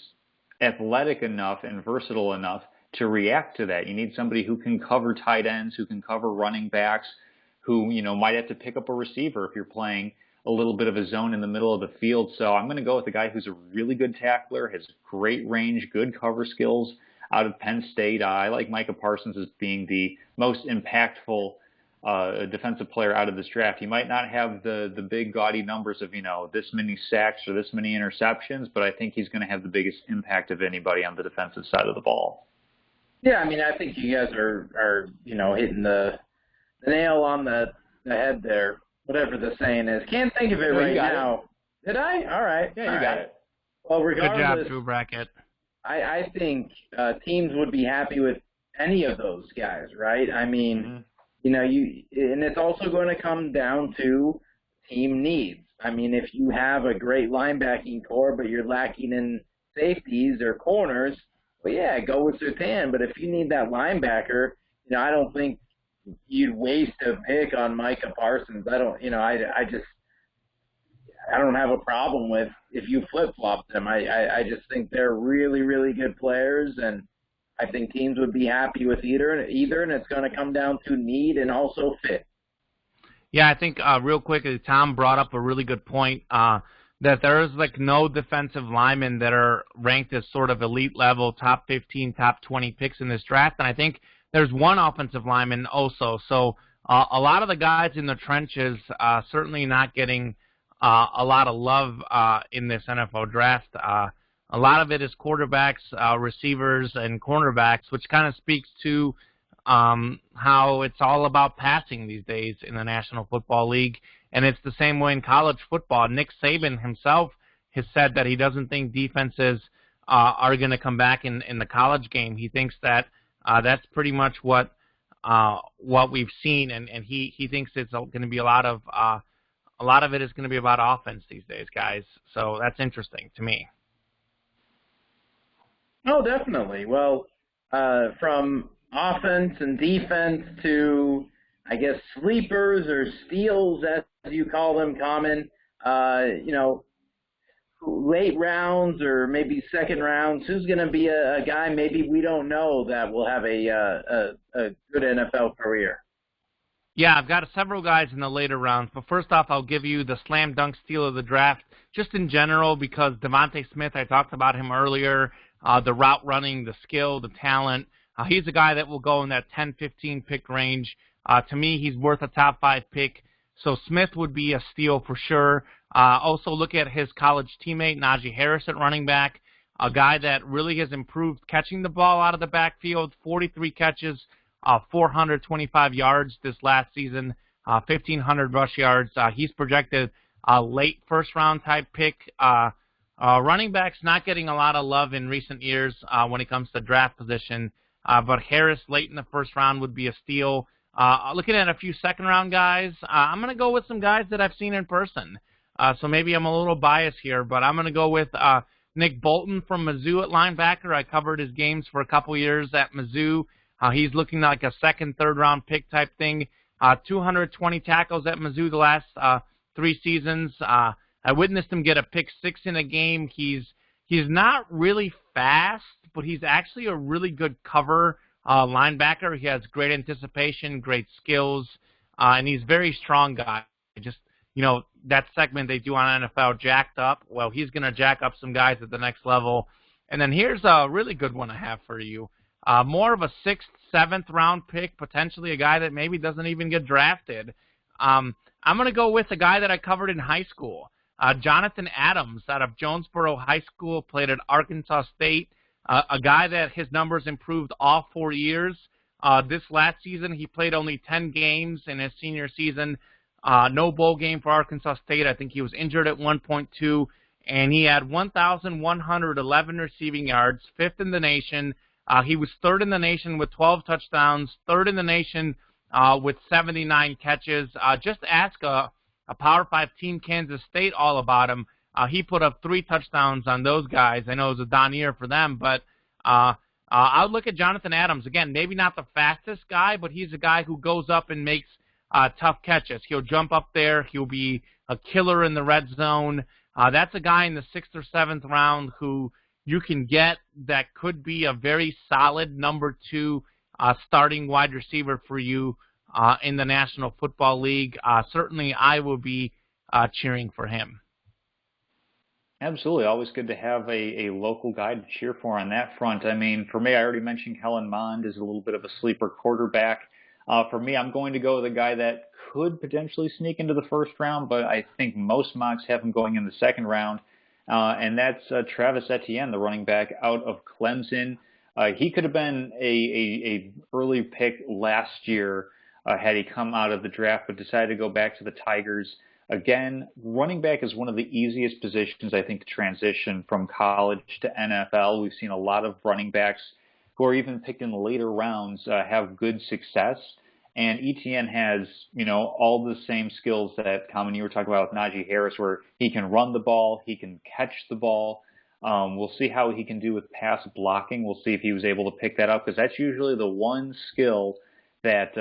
athletic enough and versatile enough to react to that. You need somebody who can cover tight ends, who can cover running backs, who, might have to pick up a receiver if you're playing a little bit of a zone in the middle of the field. So I'm going to go with a guy who's a really good tackler, has great range, good cover skills. Out of Penn State, I like Micah Parsons as being the most impactful defensive player out of this draft. He might not have the big gaudy numbers of, this many sacks or this many interceptions, but I think he's going to have the biggest impact of anybody on the defensive side of the ball. Yeah, I think you guys are hitting the nail on the head there, whatever the saying is. Can't think of it right now. Did I? All right. Yeah, you got it. Well, regardless, good job, Drew Brackett. I think teams would be happy with any of those guys, right? And it's also going to come down to team needs. If you have a great linebacking core, but you're lacking in safeties or corners, well, yeah, go with Surtain. But if you need that linebacker, I don't think you'd waste a pick on Micah Parsons. I don't have a problem with if you flip-flop them. I just think they're really, really good players, and I think teams would be happy with either, and it's going to come down to need and also fit. Yeah, I think real quick, Tom brought up a really good point that there is no defensive linemen that are ranked as sort of elite level, top 15, top 20 picks in this draft, and I think there's one offensive lineman also. So a lot of the guys in the trenches certainly not getting a lot of love in this NFL draft. A lot of it is quarterbacks, receivers, and cornerbacks, which kind of speaks to how it's all about passing these days in the National Football League. And it's the same way in college football. Nick Saban himself has said that he doesn't think defenses are going to come back in the college game. He thinks that that's pretty much what we've seen, and he thinks it's going to be a lot of it is going to be about offense these days, guys. So that's interesting to me. Oh, definitely. Well, from offense and defense to, I guess, sleepers or steals, as you call them, Common, late rounds or maybe second rounds, who's going to be a guy maybe we don't know that will have a good NFL career? Yeah, I've got several guys in the later rounds, but first off, I'll give you the slam dunk steal of the draft, just in general, because Devontae Smith, I talked about him earlier, the route running, the skill, the talent. He's a guy that will go in that 10-15 pick range. To me, he's worth a top 5 pick, so Smith would be a steal for sure. Also, look at his college teammate, Najee Harris, at running back, a guy that really has improved catching the ball out of the backfield, 43 catches, 425 yards this last season, 1,500 rush yards. He's projected a late first-round type pick. Running backs not getting a lot of love in recent years when it comes to draft position, but Harris late in the first round would be a steal. Looking at a few second-round guys, I'm going to go with some guys that I've seen in person. So maybe I'm a little biased here, but I'm going to go with Nick Bolton from Mizzou at linebacker. I covered his games for a couple years at Mizzou. He's looking like a second, third-round pick type thing. 220 tackles at Mizzou the last 3 seasons. I witnessed him get a pick 6 in a game. He's not really fast, but he's actually a really good cover linebacker. He has great anticipation, great skills, and he's a very strong guy. Just, that segment they do on NFL Jacked Up, well, he's going to jack up some guys at the next level. And then here's a really good one I have for you. More of a 6th, 7th round pick, potentially a guy that maybe doesn't even get drafted. I'm going to go with a guy that I covered in high school. Jonathan Adams out of Jonesboro High School, played at Arkansas State. A guy that his numbers improved all 4 years. This last season, he played only 10 games in his senior season. No bowl game for Arkansas State. I think he was injured at 1.2, and he had 1,111 receiving yards, 5th in the nation. He was 3rd in the nation with 12 touchdowns, 3rd in the nation with 79 catches. Just ask a Power 5 team, Kansas State, all about him. He put up 3 touchdowns on those guys. I know it was a down year for them, but I would look at Jonathan Adams. Again, maybe not the fastest guy, but he's a guy who goes up and makes tough catches. He'll jump up there. He'll be a killer in the red zone. That's a guy in the 6th or 7th round who you can get that could be a very solid number 2 starting wide receiver for you in the National Football League. Certainly, I will be cheering for him. Absolutely. Always good to have a local guy to cheer for on that front. I mean, for me, I already mentioned Kellen Mond is a little bit of a sleeper quarterback. For me, I'm going to go with a guy that could potentially sneak into the 1st round, but I think most mocks have him going in the 2nd round. And that's Travis Etienne, the running back out of Clemson. He could have been a early pick last year had he come out of the draft, but decided to go back to the Tigers. Again, running back is one of the easiest positions, I think, to transition from college to NFL. We've seen a lot of running backs who are even picked in the later rounds have good success. And Etienne has, all the same skills that Common you were talking about with Najee Harris, where he can run the ball, he can catch the ball. We'll see how he can do with pass blocking. We'll see if he was able to pick that up, because that's usually the one skill that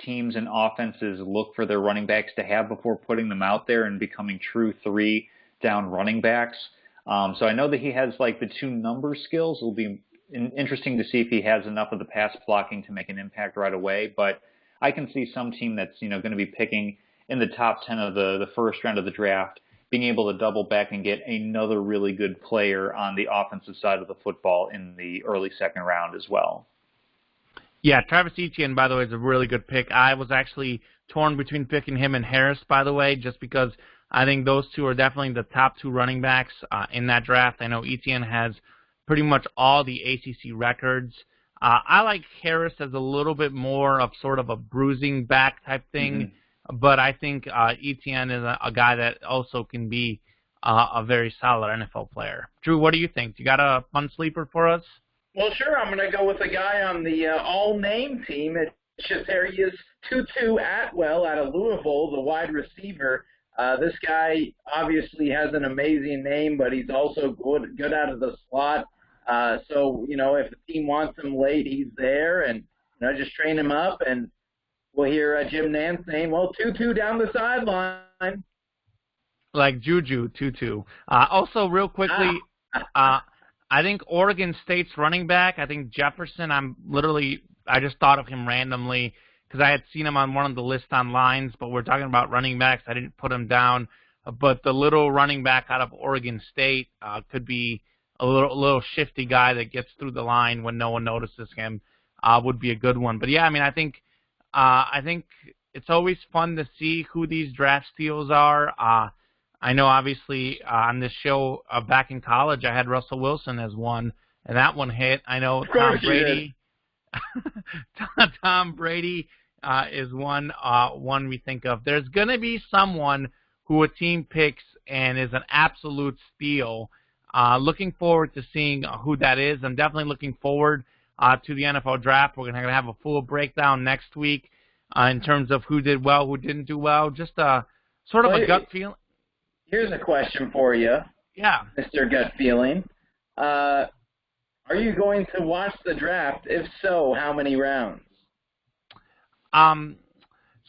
teams and offenses look for their running backs to have before putting them out there and becoming true 3-down running backs. So I know that he has the 2 number skills. It'll be interesting to see if he has enough of the pass blocking to make an impact right away. But I can see some team that's going to be picking in the top 10 of the 1st round of the draft being able to double back and get another really good player on the offensive side of the football in the early 2nd round as well. Yeah, Travis Etienne, by the way, is a really good pick. I was actually torn between picking him and Harris, by the way, just because I think those 2 are definitely the top 2 running backs in that draft. I know Etienne has pretty much all the ACC records. I like Harris as a little bit more of sort of a bruising back type thing, but I think Etienne is a guy that also can be a very solid NFL player. Drew, what do you think? You got a fun sleeper for us? Well, sure. I'm going to go with a guy on the all-name team. It's Shatarius Tutu Atwell out of Louisville, the wide receiver. This guy obviously has an amazing name, but he's also good out of the slot. So, if the team wants him late, he's there, and just train him up. And we'll hear Jim Nantz name, Tutu down the sideline. Like Juju Tutu. Also, real quickly, I think Oregon State's running back, I think Jefferson, I just thought of him randomly because I had seen him on one of the lists on lines, but we're talking about running backs. I didn't put him down. But the little running back out of Oregon State could be a little shifty guy that gets through the line when no one notices him, would be a good one. But, yeah, I think it's always fun to see who these draft steals are. I know, obviously, on this show back in college, I had Russell Wilson as one, and that one hit. I know Tom Brady. Tom Brady is one we think of. There's going to be someone who a team picks and is an absolute steal. Looking forward to seeing who that is. I'm definitely looking forward to the NFL draft. We're going to have a full breakdown next week in terms of who did well, who didn't do well. Just a sort of a gut feeling. Here's a question for you. Yeah. Mr. Gut Feeling. Are you going to watch the draft? If so, how many rounds?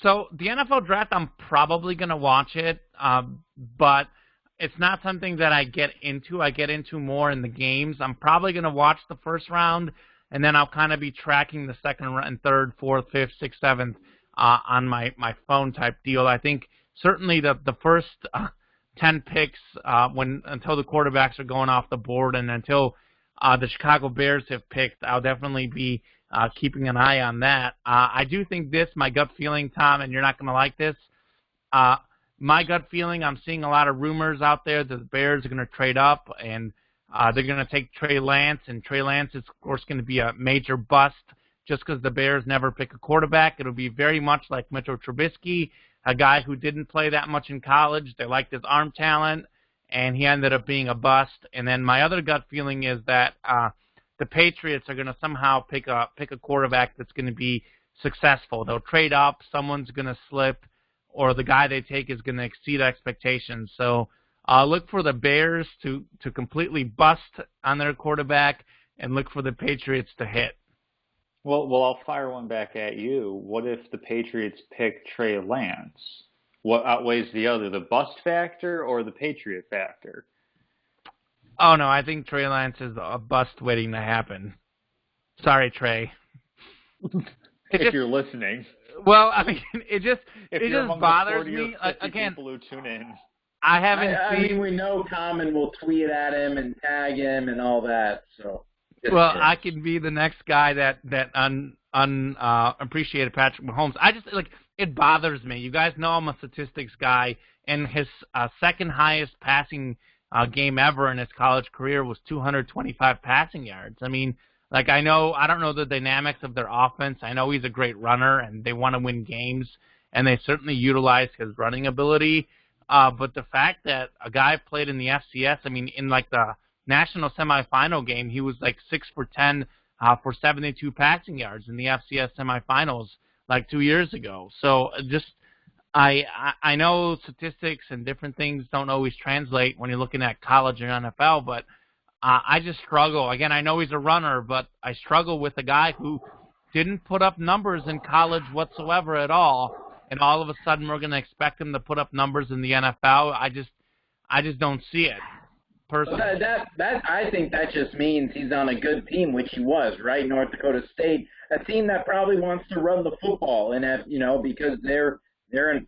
So the NFL draft, I'm probably going to watch it, but it's not something that I get into. I get into more in the games. I'm probably going to watch the 1st round. and then I'll kind of be tracking the second and third, fourth, fifth, sixth, seventh on my phone type deal. I think certainly the first 10 picks until the quarterbacks are going off the board and until the Chicago Bears have picked, I'll definitely be keeping an eye on that. I do think my gut feeling, Tom, and you're not going to like this, my gut feeling, I'm seeing a lot of rumors out there that the Bears are going to trade up and they're going to take Trey Lance, and Trey Lance is, of course, going to be a major bust just because the Bears never pick a quarterback. It'll be very much like Mitchell Trubisky, a guy who didn't play that much in college. They liked his arm talent, and he ended up being a bust. And then my other gut feeling is that the Patriots are going to somehow pick a quarterback that's going to be successful. They'll trade up, someone's going to slip, or the guy they take is going to exceed expectations. So look for the Bears to completely bust on their quarterback and look for the Patriots to hit. Well, I'll fire one back at you. What if the Patriots pick Trey Lance? What outweighs the other, the bust factor or the Patriot factor? Oh, no, I think Trey Lance is a bust waiting to happen. Sorry, Trey. If you're listening. Well, I mean, it just bothers me. Again, people who tune in. I mean, we know Common will tweet at him and tag him and all that. So. Well, I can be the next guy that appreciated Patrick Mahomes. It bothers me. You guys know I'm a statistics guy, and his second highest passing game ever in his college career was 225 passing yards. I mean, I don't know the dynamics of their offense. I know he's a great runner, and they want to win games, and they certainly utilize his running ability. But the fact that a guy played in the FCS, I mean, in the national semifinal game, he was 6 for 10 for 72 passing yards in the FCS semifinals 2 years ago. So I know statistics and different things don't always translate when you're looking at college and NFL, but I just struggle. Again, I know he's a runner, but I struggle with a guy who didn't put up numbers in college whatsoever at all, and all of a sudden we're going to expect him to put up numbers in the NFL. I just don't see it. Personally. I think that just means he's on a good team, which he was, right? North Dakota State, a team that probably wants to run the football, and because they're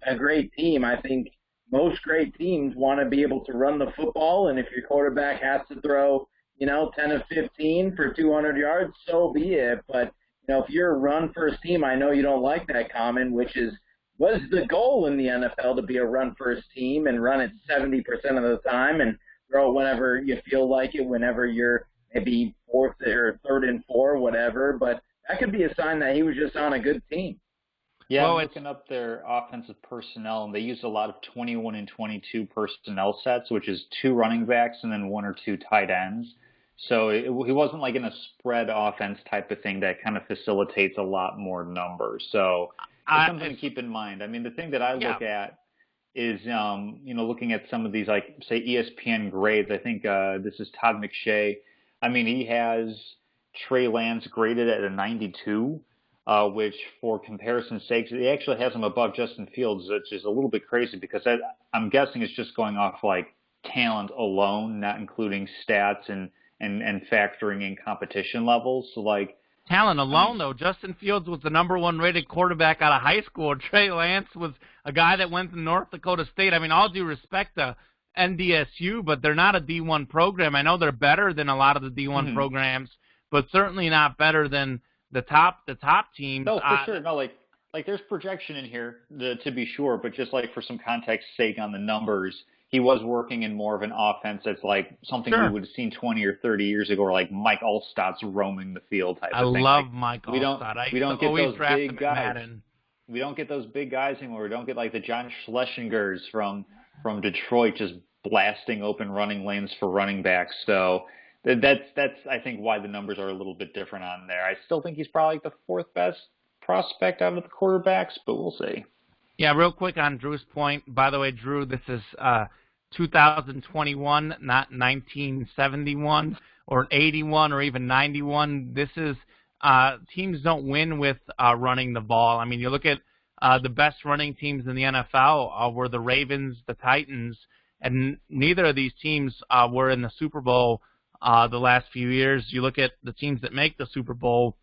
a great team. I think most great teams want to be able to run the football, and if your quarterback has to throw, 10 of 15 for 200 yards, so be it. But if you're a run-first team, I know you don't like that comment, was the goal in the NFL to be a run-first team and run it 70% of the time and throw it whenever you feel like it, whenever you're maybe fourth or third and four, whatever. But that could be a sign that he was just on a good team. Yeah, I'm looking up their offensive personnel, and they use a lot of 21 and 22 personnel sets, which is 2 running backs and then 1 or 2 tight ends. So he wasn't in a spread offense type of thing that kind of facilitates a lot more numbers. So it's something to keep in mind. I mean, the thing that I look at is, looking at some of these, say, ESPN grades. I think this is Todd McShay. I mean, he has Trey Lance graded at a 92, which, for comparison's sake, he actually has him above Justin Fields, which is a little bit crazy because I'm guessing it's just going off, talent alone, not including stats and factoring in competition levels. So, talent alone, though. Justin Fields was the number 1 rated quarterback out of high school. Trey Lance was a guy that went to North Dakota State. I mean, all due respect to NDSU, but they're not a D1 program. I know they're better than a lot of the D1 programs, but certainly not better than the top teams. No, for sure. No, there's projection in here to be sure, but just for some context sake on the numbers, he was working in more of an offense that's something we would have seen 20 or 30 years ago, or Mike Allstott's roaming the field type of thing. I love Mike Allstott. We don't get those big guys. We don't get those big guys anymore. We don't get the John Schlesingers from Detroit just blasting open running lanes for running backs. So that's I think why the numbers are a little bit different on there. I still think he's probably the 4th best prospect out of the quarterbacks, but we'll see. Yeah, real quick on Drew's point. By the way, Drew, this is 2021, not 1971 or 81 or even 91. This is teams don't win with running the ball. I mean, you look at the best running teams in the NFL were the Ravens, the Titans, and neither of these teams were in the Super Bowl the last few years. You look at the teams that make the Super Bowl,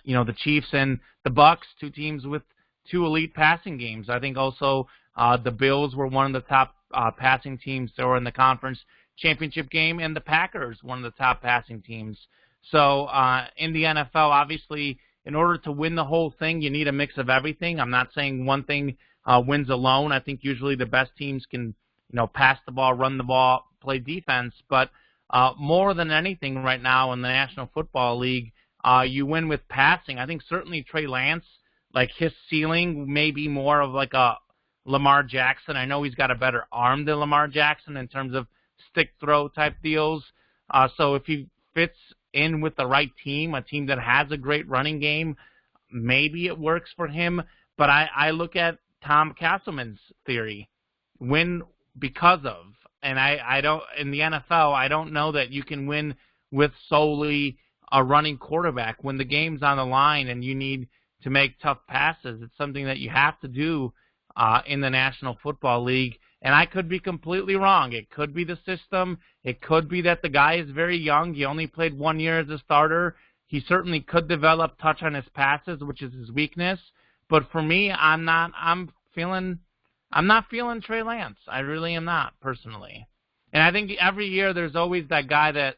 the Chiefs and the Bucks, two teams with two elite passing games. I think also the Bills were one of the top passing teams that were in the conference championship game, and the Packers, one of the top passing teams. So in the NFL, obviously, in order to win the whole thing, you need a mix of everything. I'm not saying one thing wins alone. I think usually the best teams can, pass the ball, run the ball, play defense. But more than anything right now in the National Football League, you win with passing. I think certainly Trey Lance, like his ceiling may be more of like a Lamar Jackson. I know he's got a better arm than Lamar Jackson in terms of stick throw type deals. So if he fits in with the right team, a team that has a great running game, maybe it works for him. But I look at Tom Castleman's theory, win because of, and I don't, in the NFL, I don't know that you can win with solely a running quarterback. When the game's on the line and you need to make tough passes, it's something that you have to do in the National Football League. And I could be completely wrong. It could be the system. It could be that the guy is very young. He only played 1 year as a starter. He certainly could develop touch on his passes, which is his weakness. But for me, I'm not feeling Trey Lance. I really am not, personally. And I think every year there's always that guy that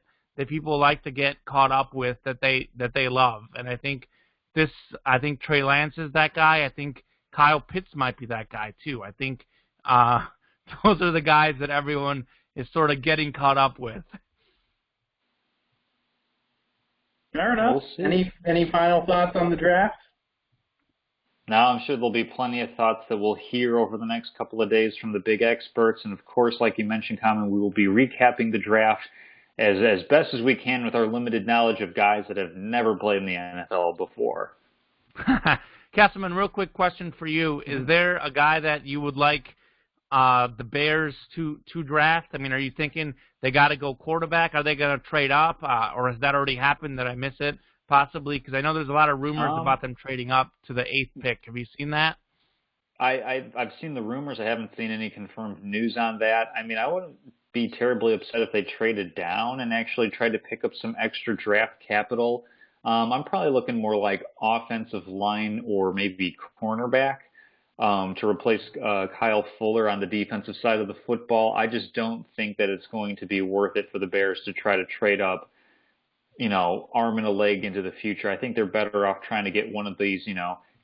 people like to get caught up with that they love. And I think Trey Lance is that guy. I think Kyle Pitts might be that guy too. I think those are the guys that everyone is sort of getting caught up with. Fair enough. We'll any final thoughts on the draft? No, I'm sure there'll be plenty of thoughts that we'll hear over the next couple of days from the big experts. And of course, like you mentioned, Common, we will be recapping the draft as best as we can with our limited knowledge of guys that have never played in the NFL before. Castleman, real quick question for you. Is there a guy that you would like the Bears to draft? I mean, are you thinking they got to go quarterback? Are they going to trade up? Or has that already happened? Did I miss it? Possibly, because I know there's a lot of rumors about them trading up to the 8th pick. Have you seen that? I've seen the rumors. I haven't seen any confirmed news on that. I mean, I wouldn't be terribly upset if they traded down and actually tried to pick up some extra draft capital. I'm probably looking more like offensive line or maybe cornerback to replace Kyle Fuller on the defensive side of the football. I just don't think that it's going to be worth it for the Bears to try to trade up, arm and a leg into the future. I think they're better off trying to get one of these,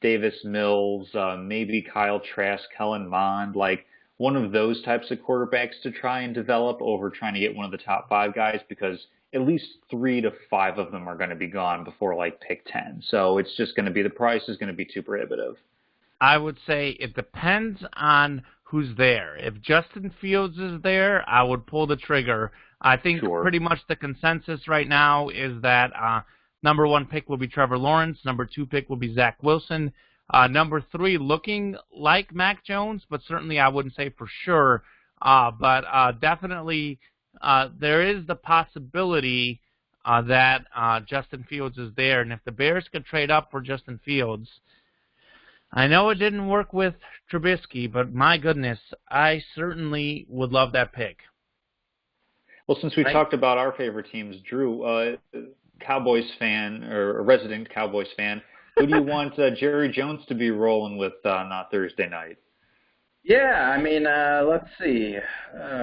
Davis Mills, maybe Kyle Trask, Kellen Mond, like one of those types of quarterbacks to try and develop over trying to get one of the top 5 guys, because at least 3 to 5 of them are going to be gone before like pick 10. So it's just going to be, the price is going to be too prohibitive. I would say it depends on who's there. If Justin Fields is there, I would pull the trigger. I think pretty much the consensus right now is that number 1 pick will be Trevor Lawrence. Number 2 pick will be Zach Wilson. Number 3 looking like Mac Jones, but certainly I wouldn't say for sure. But definitely there is the possibility that Justin Fields is there. And if the Bears could trade up for Justin Fields, I know it didn't work with Trubisky, but my goodness, I certainly would love that pick. Well, since we talked about our favorite teams, Drew, Cowboys fan or a resident Cowboys fan, who do you want Jerry Jones to be rolling with on Thursday night? Yeah, I mean, let's see.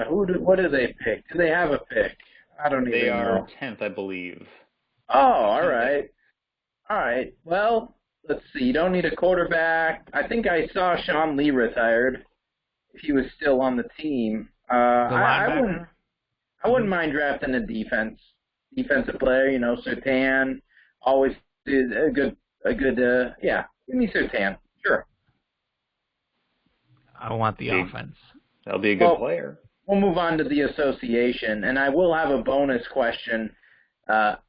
What do they pick? Do they have a pick? I don't even know. They are 10th, I believe. Oh, all right. All right. Well, let's see. You don't need a quarterback. I think I saw Sean Lee retired if he was still on the team. I wouldn't mind drafting a defensive player. Surtain always is a good. Yeah, give me Surtain. Sure. I want the offense. That'll be a good player. We'll move on to the association, and I will have a bonus question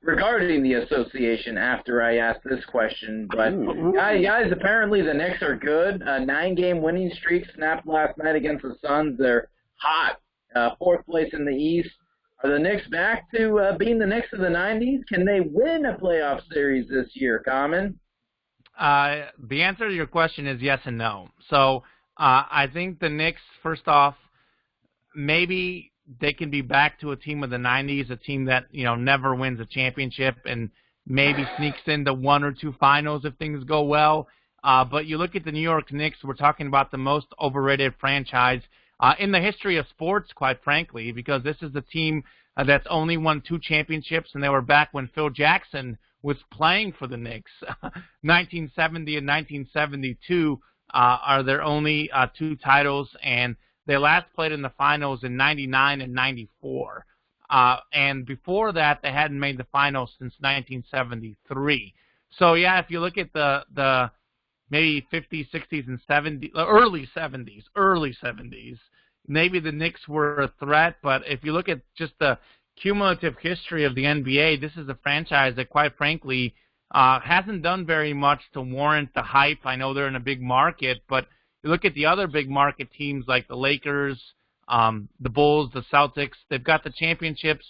regarding the association after I ask this question. But guys, apparently the Knicks are good. A 9-game winning streak snapped last night against the Suns. They're hot. 4th place in the East. Are the Knicks back to being the Knicks of the 90s? Can they win a playoff series this year, Common? The answer to your question is yes and no. So I think the Knicks, first off, maybe they can be back to a team of the 90s, a team that, never wins a championship and maybe sneaks into one or two finals if things go well. But you look at the New York Knicks, we're talking about the most overrated franchise in the history of sports, quite frankly, because this is the team that's only won 2 championships, and they were back when Phil Jackson was playing for the Knicks. 1970 and 1972 are their only 2 titles, and they last played in the finals in 99 and 94. And before that, they hadn't made the finals since 1973. So, yeah, if you look at the maybe 50s, 60s, and 70s, early 70s, maybe the Knicks were a threat. But if you look at just the cumulative history of the NBA, this is a franchise that, quite frankly, hasn't done very much to warrant the hype. I know they're in a big market, but you look at the other big market teams like the Lakers, the Bulls, the Celtics, they've got the championships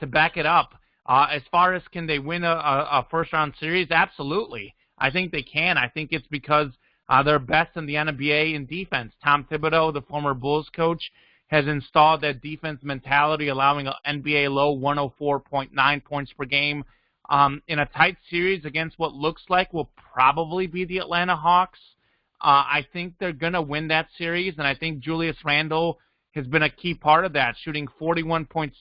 to back it up. As far as can they win a first-round series, absolutely. I think they can. I think it's because they're best in the NBA in defense. Tom Thibodeau, the former Bulls coach, has installed that defense mentality, allowing an NBA low 104.9 points per game. In a tight series against what looks like will probably be the Atlanta Hawks, I think they're going to win that series, and I think Julius Randle has been a key part of that, shooting 41.6%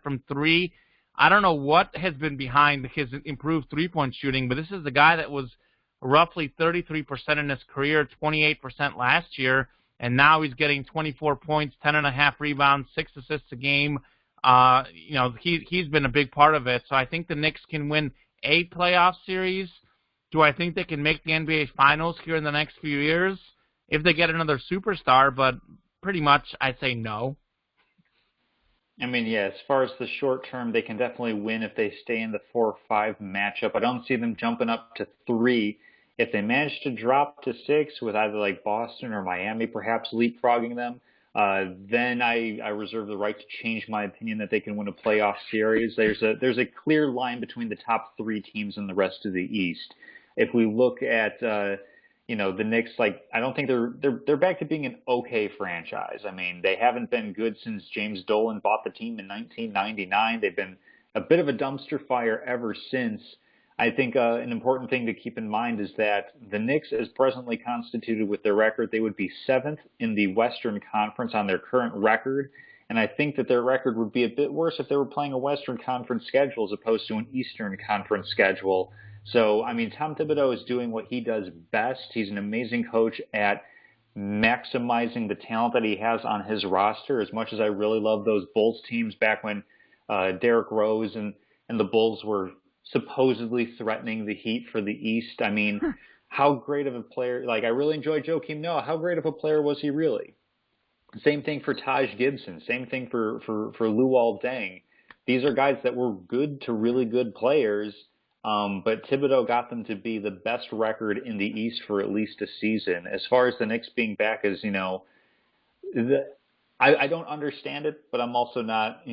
from 3. I don't know what has been behind his improved three-point shooting, but this is a guy that was roughly 33% in his career, 28% last year, and now he's getting 24 points, 10.5 rebounds, 6 assists a game. He's been a big part of it. So I think the Knicks can win a playoff series. Do I think they can make the NBA Finals here in the next few years if they get another superstar? But pretty much I say no. I mean, yeah, as far as the short term, they can definitely win if they stay in the 4 or 5 matchup. I don't see them jumping up to 3. If they manage to drop to 6 with either like Boston or Miami perhaps leapfrogging them, then I reserve the right to change my opinion that they can win a playoff series. There's a clear line between the top 3 teams and the rest of the East. If we look at the Knicks, I don't think they're back to being an okay franchise. I mean, they haven't been good since James Dolan bought the team in 1999. They've been a bit of a dumpster fire ever since. I think an important thing to keep in mind is that the Knicks, as presently constituted with their record, they would be 7th in the Western Conference on their current record. And I think that their record would be a bit worse if they were playing a Western Conference schedule as opposed to an Eastern Conference schedule. So, I mean, Tom Thibodeau is doing what he does best. He's an amazing coach at maximizing the talent that he has on his roster. As much as I really love those Bulls teams back when Derrick Rose and the Bulls were supposedly threatening the Heat for the East. I mean, how great of a player, I really enjoyed Joakim Noah. How great of a player was he really? Same thing for Taj Gibson. Same thing for Luol Deng. These are guys that were good to really good players, but Thibodeau got them to be the best record in the East for at least a season. As far as the Knicks being back, as I don't understand it, but I'm also not,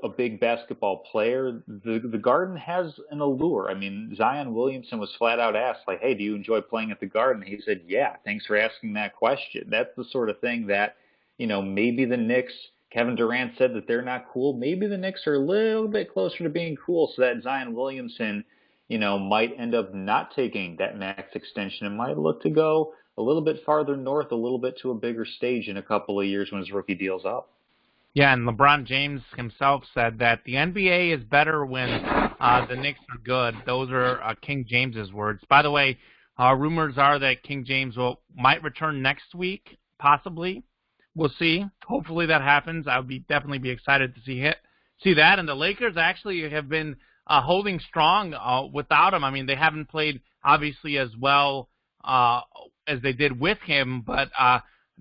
a big basketball player. The Garden has an allure. I mean, Zion Williamson was flat out asked, hey, do you enjoy playing at the Garden? He said, yeah, thanks for asking that question. That's the sort of thing that, maybe the Knicks, Kevin Durant said that they're not cool. Maybe the Knicks are a little bit closer to being cool so that Zion Williamson, might end up not taking that max extension and might look to go a little bit farther north, a little bit to a bigger stage in a couple of years when his rookie deal's up. Yeah, and LeBron James himself said that the NBA is better when the Knicks are good. Those are King James's words. By the way, rumors are that King James might return next week, possibly. We'll see. Hopefully that happens. I would definitely be excited to see that. And the Lakers actually have been holding strong without him. I mean, they haven't played obviously as well as they did with him, but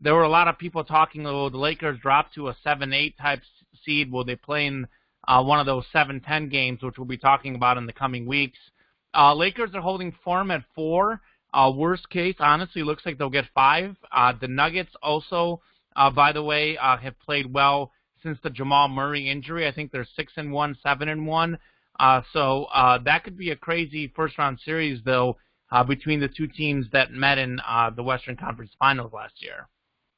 there were a lot of people talking, the Lakers dropped to a 7-8 type seed. Will they play in one of those 7-10 games, which we'll be talking about in the coming weeks? Lakers are holding firm at 4. Worst case, honestly, looks like they'll get 5. The Nuggets also, by the way, have played well since the Jamal Murray injury. I think they're 6-1, 7-1. So that could be a crazy first-round series, though, between the two teams that met in the Western Conference Finals last year.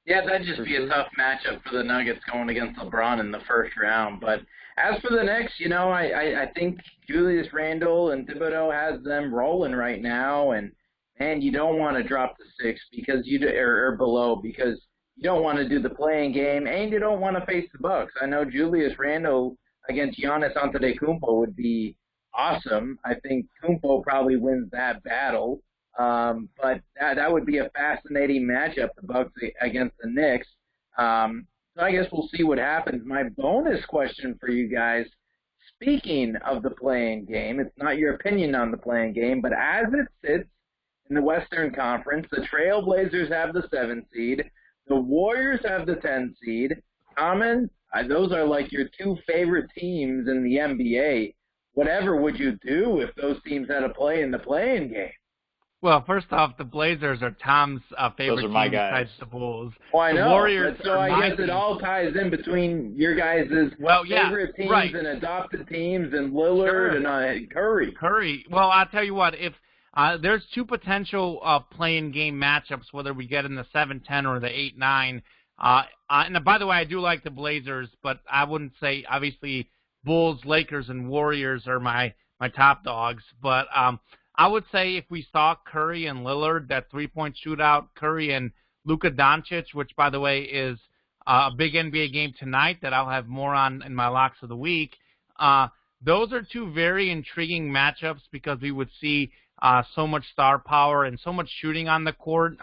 Yeah, that'd just be a tough matchup for the Nuggets going against LeBron in the first round. But as for the Knicks, I think Julius Randle and Thibodeau has them rolling right now. And, man, you don't want to drop the 6 because or below because you don't want to do the playing game and you don't want to face the Bucks. I know Julius Randle against Giannis Antetokounmpo would be awesome. I think Kumpo probably wins that battle. But that would be a fascinating matchup, the Bucks against the Knicks. So I guess we'll see what happens. My bonus question for you guys, speaking of the play-in game, it's not your opinion on the play-in game, but as it sits in the Western Conference, the Trail Blazers have the 7 seed, the Warriors have the 10 seed. Common, those are like your 2 favorite teams in the NBA. Whatever would you do if those teams had a play in the play-in game? Well, first off, the Blazers are Tom's favorite Those are my team guys. besides the Bulls. Well, I the know, Warriors but so are I my guess it team. all ties in between your guys' favorite teams right. and adopted teams and Lillard and Curry. Curry. Well, I'll tell you what, if there's 2 potential play-in game matchups, whether we get in the 7-10 or the 8-9. And by the way, I do like the Blazers, but I wouldn't say, obviously, Bulls, Lakers, and Warriors are my top dogs. But I would say if we saw Curry and Lillard, that 3-point shootout, Curry and Luka Doncic, which, by the way, is a big NBA game tonight that I'll have more on in my locks of the week. Those are 2 very intriguing matchups because we would see so much star power and so much shooting on the court.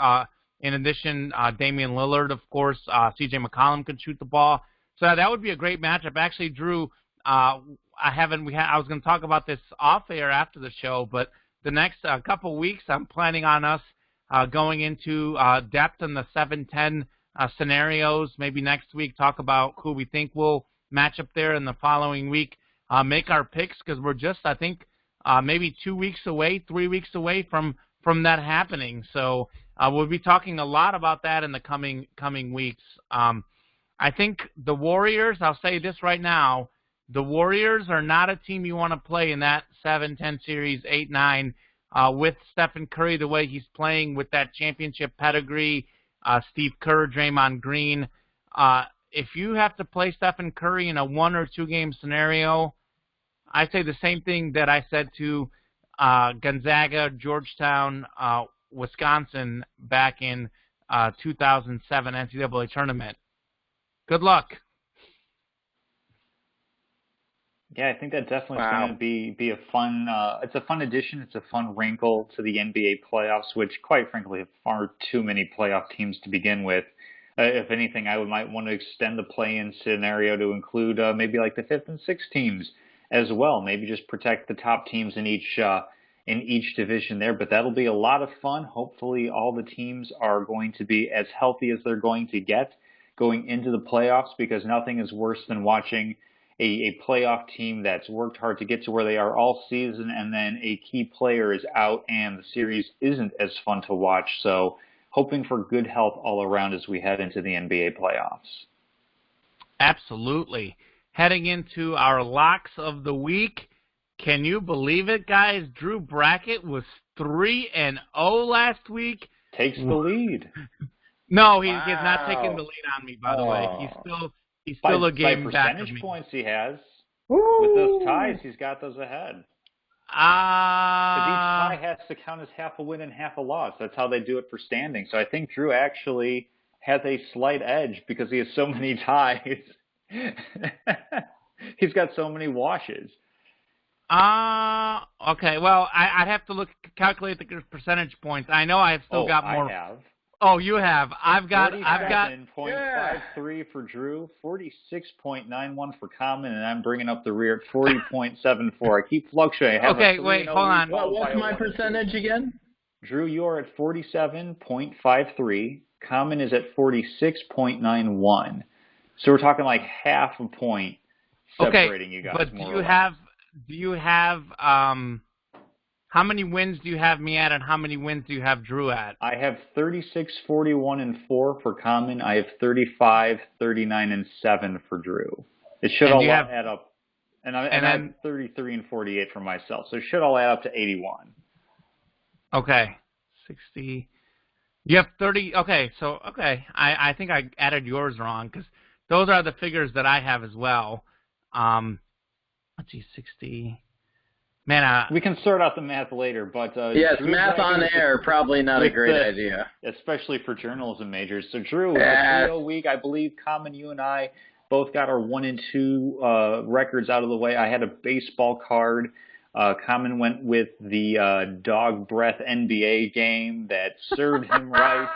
In addition, Damian Lillard, of course, C.J. McCollum can shoot the ball. So that would be a great matchup. Actually, Drew, I was going to talk about this off air after the show, but the next couple weeks, I'm planning on us going into depth in the 7-10 scenarios. Maybe next week, talk about who we think will match up there in the following week. Make our picks because we're just, I think, maybe 2 weeks away, 3 weeks away from that happening. So we'll be talking a lot about that in the coming weeks. I think the Warriors, I'll say this right now, the Warriors are not a team you want to play in that 7-10 series, 8-9, with Stephen Curry the way he's playing with that championship pedigree, Steve Kerr, Draymond Green. If you have to play Stephen Curry in a 1 or 2 game scenario, I say the same thing that I said to Gonzaga, Georgetown, Wisconsin back in 2007 NCAA tournament. Good luck. Yeah, I think that definitely is going to be a fun. It's a fun addition. It's a fun wrinkle to the NBA playoffs, which, quite frankly, have far too many playoff teams to begin with. If anything, I might want to extend the play-in scenario to include maybe like the 5th and 6th teams as well. Maybe just protect the top teams in each division there. But that'll be a lot of fun. Hopefully, all the teams are going to be as healthy as they're going to get going into the playoffs, because nothing is worse than watching a playoff team that's worked hard to get to where they are all season, and then a key player is out and the series isn't as fun to watch. So hoping for good health all around as we head into the NBA playoffs. Absolutely. Heading into our locks of the week, can you believe it, guys? Drew Brackett was 3-0 last week. Takes the lead. No, he's not taking the lead on me, by the way. He's still a game by back of percentage me. points he has. With those ties, he's got those ahead. Because each tie has to count as half a win and half a loss. That's how they do it for standing. So I think Drew actually has a slight edge because he has so many ties. He's got so many washes. Okay. Well, I'd have to calculate the percentage points. I know I've still got more. I have. Oh, you have. I've got 47.53 for Drew, 46.91 for Common, and I'm bringing up the rear at 40.74. I keep fluctuating. Okay, wait, hold on. What's my percentage again? Drew, you're at 47.53. Common is at 46.91. So we're talking like half a point separating you guys. But do you have how many wins do you have me at, and how many wins do you have Drew at? I have 36, 41, and 4 for Common. I have 35, 39, and 7 for Drew. It should all add up. And I have 33 and 48 for myself. So it should all add up to 81. Okay. 60. You have 30. Okay, so I think I added yours wrong because those are the figures that I have as well. Let's see, 60. Man, we can sort out the math later, but yes, Drew math on air probably not a great idea, especially for journalism majors. So Drew, 3-0 week, I believe. Common, you and I both got our 1 and 2 records out of the way. I had a baseball card. Common went with the dog breath NBA game that served him right,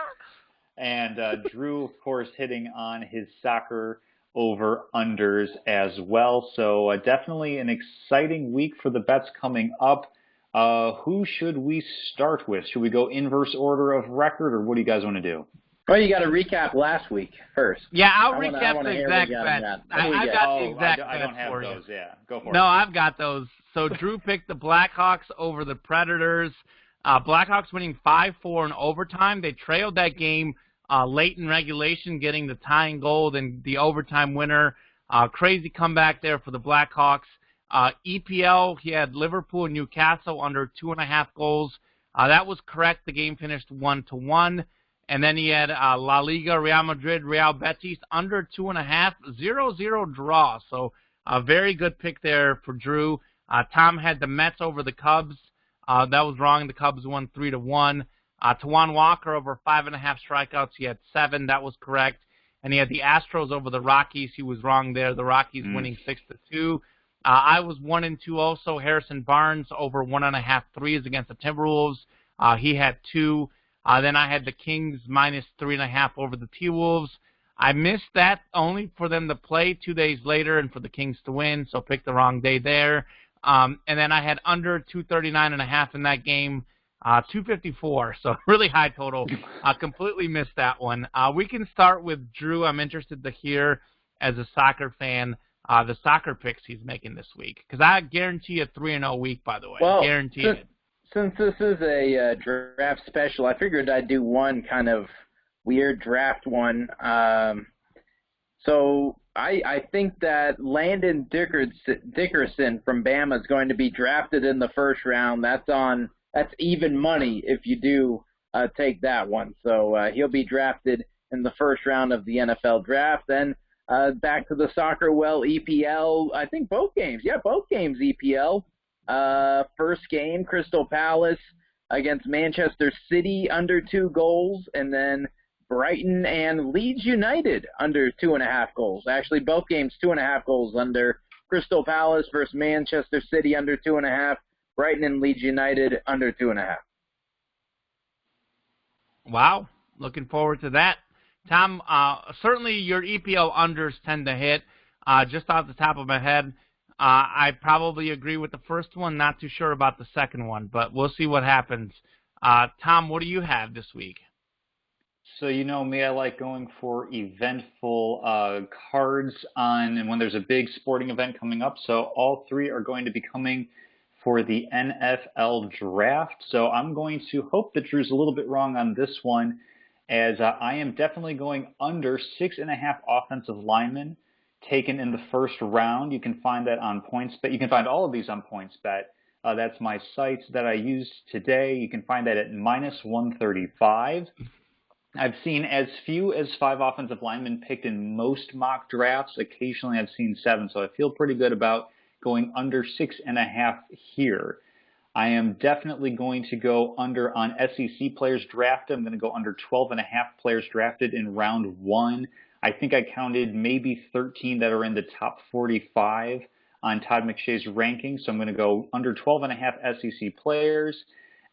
and Drew, of course, hitting on his soccer over-unders as well. So definitely an exciting week for the bets coming up. Who should we start with? Should we go inverse order of record, or what do you guys want to do? Well, you got to recap last week first. Yeah, I'll recap the exact bets. I've got the exact bets I don't have for those. you. Yeah, go for it. No, I've got those. So Drew picked the Blackhawks over the Predators. Blackhawks winning 5-4 in overtime. They trailed that game late in regulation, getting the tying goal and the overtime winner. Crazy comeback there for the Blackhawks. EPL, he had Liverpool and Newcastle under 2.5 goals. That was correct. The game finished 1-1. And then he had La Liga, Real Madrid, Real Betis under 2.5, 0-0 draw. So a very good pick there for Drew. Tom had the Mets over the Cubs. That was wrong. The Cubs won 3-1. Tawan Walker over 5.5 strikeouts. He had 7. That was correct. And he had the Astros over the Rockies. He was wrong there. The Rockies winning 6-2. I was 1 and 2 also. Harrison Barnes over 1.5 threes against the Timberwolves. He had 2. Then I had the Kings minus 3.5 over the T-Wolves. I missed that only for them to play 2 days later and for the Kings to win, so picked the wrong day there. And then I had under 239.5 in that game, 254, so really high total. Completely missed that one. We can start with Drew. I'm interested to hear, as a soccer fan, the soccer picks he's making this week. Because I guarantee a 3-0 week, by the way. Well, guarantee it. Since this is a draft special, I figured I'd do one kind of weird draft one. So I think that Landon Dickerson from Bama is going to be drafted in the first round. That's even money if you do take that one. So he'll be drafted in the first round of the NFL draft. Then back to the soccer, EPL, I think both games. Yeah, both games EPL. First game, Crystal Palace against Manchester City under 2 goals, and then Brighton and Leeds United under 2.5 goals. Actually, both games 2.5 goals under. Crystal Palace versus Manchester City under 2.5. Brighton and Leeds United under 2.5. Wow, looking forward to that. Tom, certainly your EPL unders tend to hit. Just off the top of my head, I probably agree with the first one. Not too sure about the second one, but we'll see what happens. Tom, what do you have this week? So you know me, I like going for eventful cards and when there's a big sporting event coming up. So all 3 are going to be coming for the NFL draft. So I'm going to hope that Drew's a little bit wrong on this one, as I am definitely going under 6.5 offensive linemen taken in the first round. You can find that on PointsBet. You can find all of these on PointsBet. That's my site that I used today. You can find that at minus 135. I've seen as few as 5 offensive linemen picked in most mock drafts. Occasionally I've seen 7, so I feel pretty good about going under 6.5 here. I am definitely going to go under on SEC players drafted. I'm going to go under 12.5 players drafted in round 1. I think I counted maybe 13 that are in the top 45 on Todd McShay's rankings. So I'm going to go under 12.5 SEC players.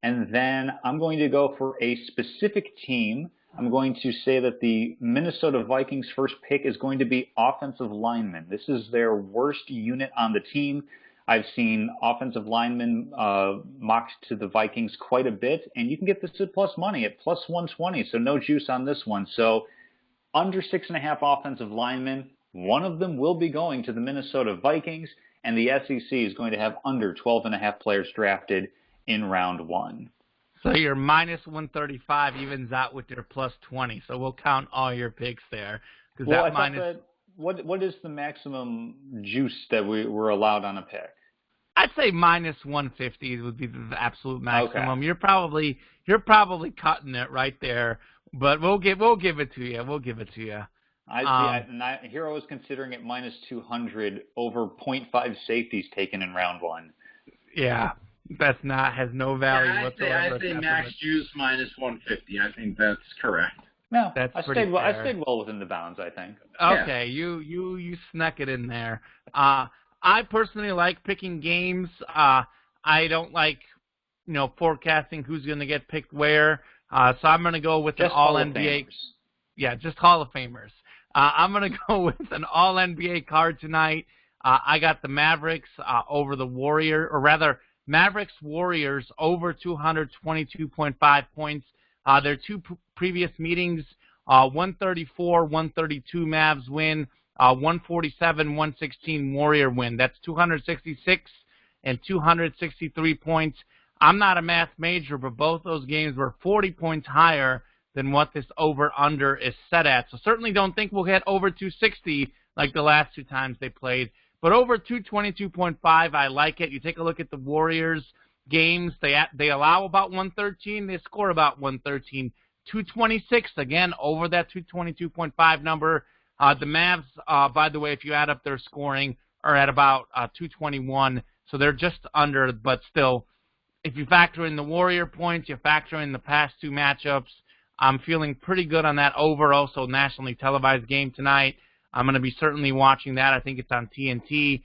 And then I'm going to go for a specific team. I'm going to say that the Minnesota Vikings first pick is going to be offensive linemen. This is their worst unit on the team. I've seen offensive linemen mocked to the Vikings quite a bit, and you can get this at plus money at plus 120, so no juice on this one. So under 6.5 offensive linemen, one of them will be going to the Minnesota Vikings, and the SEC is going to have under 12.5 players drafted in round 1. So your minus 135 evens out with your plus 20. So we'll count all your picks there. Well, what is the maximum juice that we're allowed on a pick? I'd say minus 150 would be the absolute maximum. Okay. You're probably cutting it right there But we'll give it to you. We'll give it to you. Hero was considering it minus 200 over .5 safeties taken in round one. Yeah, has no value whatsoever. I say max juice minus 150. I think that's correct. No, that's I pretty stayed fair. I stayed well within the bounds, I think. Okay, yeah. you snuck it in there. I personally like picking games. I don't like, forecasting who's going to get picked where. So I'm going to go with an All-NBA. Yeah, just Hall of Famers. I'm going to go with an All-NBA card tonight. I got the Mavericks over the Warriors, or rather, Mavericks-Warriors over 222.5 points. Their two previous meetings, 134-132 Mavs win, 147-116 Warrior win. That's 266 and 263 points. I'm not a math major, but both those games were 40 points higher than what this over-under is set at. So certainly don't think we'll hit over 260 like the last two times they played. But over 222.5, I like it. You take a look at the Warriors games. They allow about 113. They score about 113. 226, again, over that 222.5 number. The Mavs, by the way, if you add up their scoring, are at about 221. So they're just under, but still, if you factor in the Warrior points, you factor in the past two matchups, I'm feeling pretty good on that over. Also, nationally televised game tonight. I'm going to be certainly watching that. I think it's on TNT.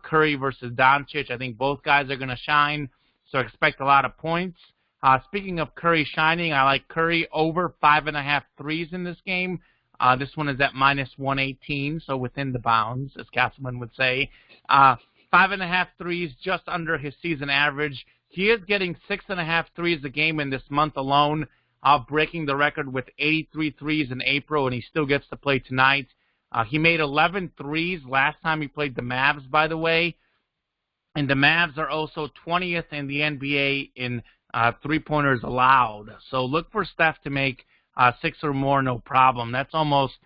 Curry versus Doncic. I think both guys are going to shine, so expect a lot of points. Speaking of Curry shining, I like Curry over 5.5 threes in this game. This one is at minus 118, so within the bounds, as Castleman would say. 5.5 threes, just under his season average. He is getting 6.5 threes a game in this month alone, breaking the record with 83 threes in April, and he still gets to play tonight. He made 11 threes last time he played the Mavs, by the way. And the Mavs are also 20th in the NBA in three-pointers allowed. So look for Steph to make 6 or more, no problem. That's almost,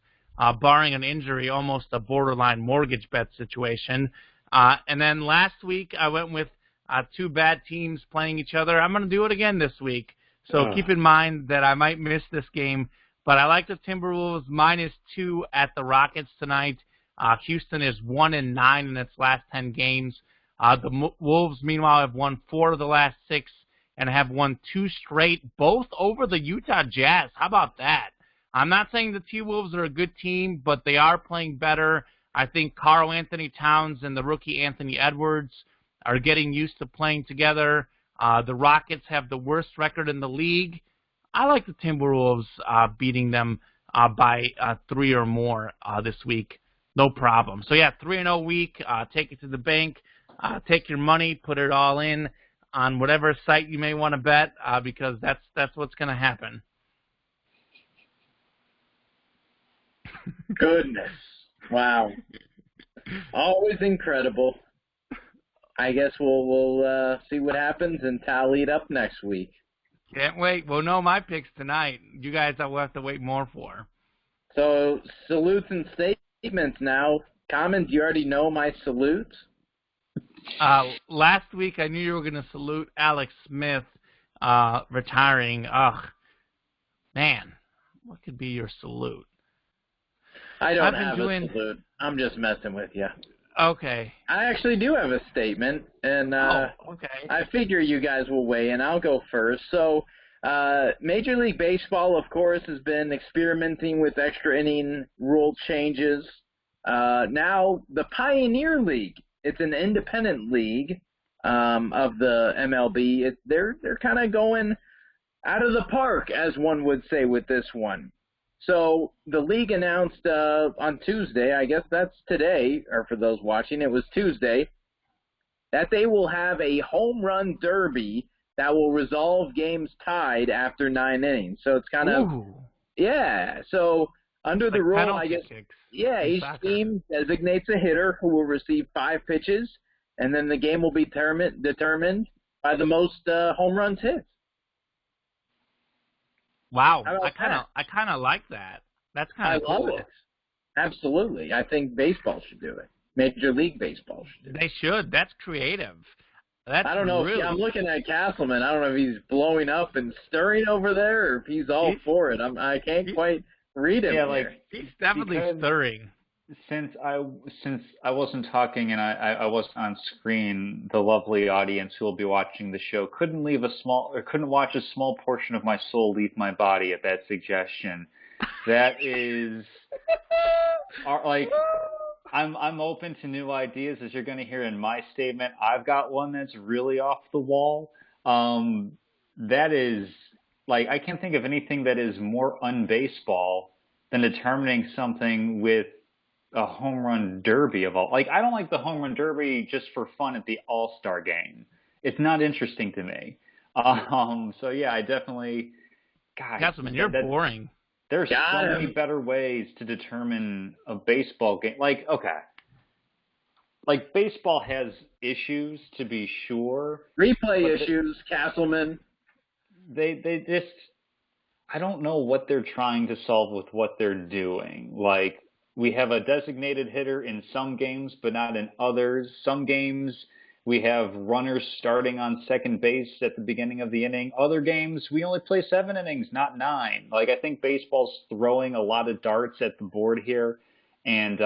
barring an injury, almost a borderline mortgage bet situation. And then last week I went with two bad teams playing each other. I'm going to do it again this week. So keep in mind that I might miss this game. But I like the Timberwolves -2 at the Rockets tonight. Houston is 1-9 in its last 10 games. The Wolves, meanwhile, have won 4 of the last 6 and have won 2 straight, both over the Utah Jazz. How about that? I'm not saying the T-Wolves are a good team, but they are playing better. I think Karl Anthony Towns and the rookie Anthony Edwards are getting used to playing together. The Rockets have the worst record in the league. I like the Timberwolves beating them by 3 or more this week. No problem. So, yeah, 3-0 week. Take it to the bank. Take your money, put it all in on whatever site you may want to bet because that's what's going to happen. Goodness. Wow. Always incredible. I guess we'll see what happens and tally it up next week. Can't wait. We'll know my picks tonight. You guys will have to wait more for. So, salutes and statements now. Common, do you already know my salutes? Last week I knew you were going to salute Alex Smith retiring. Ugh. Man, what could be your salute? I don't have a salute. I'm just messing with you. Okay. I actually do have a statement, and okay. I figure you guys will weigh in. I'll go first. So, Major League Baseball, of course, has been experimenting with extra inning rule changes. Now, the Pioneer League, it's an independent league of the MLB. They're kind of going out of the park, as one would say, with this one. So the league announced on Tuesday, I guess that's today, or for those watching, it was Tuesday, that they will have a home run derby that will resolve games tied after 9 innings. So it's kind of, yeah. So under the rule, I guess, yeah, each team designates a hitter who will receive 5 pitches, and then the game will be determined by the most home runs hit. Wow, I kind of like that. That's kind of cool. I love it. Absolutely. I think baseball should do it. Major League Baseball should do it. They should. That's creative. That's I don't know if really I'm looking at Castleman. I don't know if he's blowing up and stirring over there or if he's all for it. I can't quite read him here. He's definitely stirring. Since I wasn't talking and I wasn't on screen, the lovely audience who will be watching the show couldn't watch a small portion of my soul leave my body at that suggestion. That is like I'm open to new ideas, as you're going to hear in my statement. I've got one that's really off the wall. That is like I can't think of anything that is more unbaseball than determining something with a home run derby of all. Like, I don't like the home run derby just for fun at the All-Star game. It's not interesting to me. So yeah, I definitely. God, Castleman, you're boring. There's so many better ways to determine a baseball game. Like, okay, like baseball has issues to be sure. Replay issues, Castleman. They just. I don't know what they're trying to solve with what they're doing. Like. We have a designated hitter in some games, but not in others. Some games we have runners starting on second base at the beginning of the inning. Other games we only play 7 innings, not 9. Like I think baseball's throwing a lot of darts at the board here, and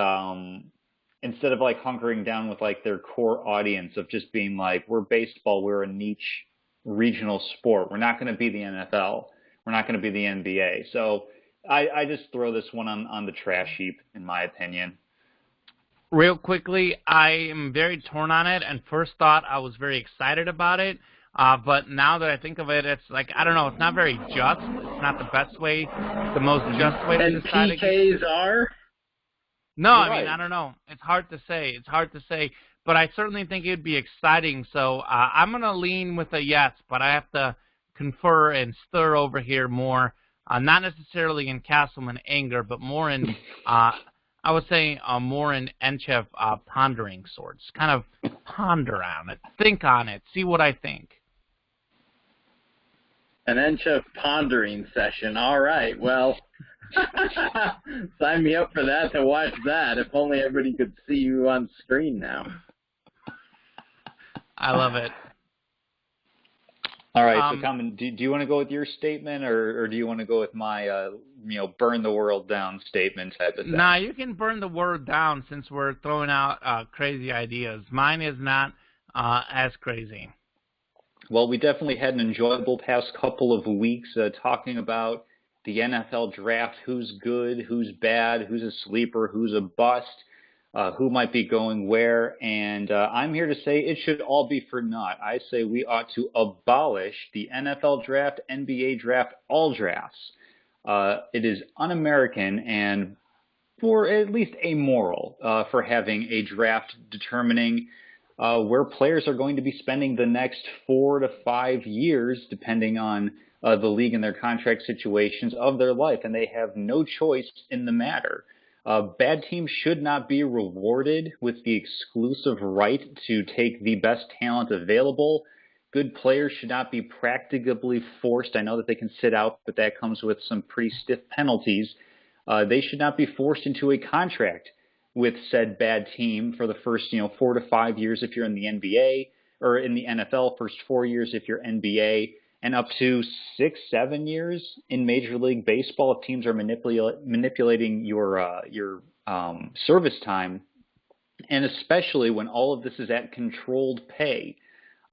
instead of like hunkering down with like their core audience of just being like, we're baseball, we're a niche regional sport. We're not going to be the NFL. We're not going to be the NBA. So. I just throw this one on the trash heap, in my opinion. Real quickly, I am very torn on it, and first thought I was very excited about it, but now that I think of it, it's like, I don't know, it's not very just. It's not the best way, the most just way to decide. And PKs are? No, I mean, I don't know. It's hard to say. But I certainly think it would be exciting, so I'm going to lean with a yes, but I have to confer and stir over here more. Not necessarily in Castleman anger, but more in, I would say, more in Enchev pondering sorts. Kind of ponder on it, think on it, see what I think. An Enchev pondering session. All right, well, sign me up for that to watch that. If only everybody could see you on screen now. I love it. All right, so Common, do you want to go with your statement, or do you want to go with my, burn the world down statement type of thing? Nah, you can burn the world down since we're throwing out crazy ideas. Mine is not as crazy. Well, we definitely had an enjoyable past couple of weeks talking about the NFL draft, who's good, who's bad, who's a sleeper, who's a bust. Who might be going where, and I'm here to say it should all be for naught. I say we ought to abolish the NFL draft, NBA draft, all drafts. It is un-American and for at least amoral for having a draft determining where players are going to be spending the next 4 to 5 years, depending on the league and their contract situations of their life, and they have no choice in the matter. Bad teams should not be rewarded with the exclusive right to take the best talent available. Good players should not be practically forced. I know that they can sit out, but that comes with some pretty stiff penalties. They should not be forced into a contract with said bad team for the first, 4 to 5 years if you're in the NBA, or in the NFL, first 4 years if you're NBA, and up to 6, 7 years in Major League Baseball if teams are manipulating your service time, and especially when all of this is at controlled pay.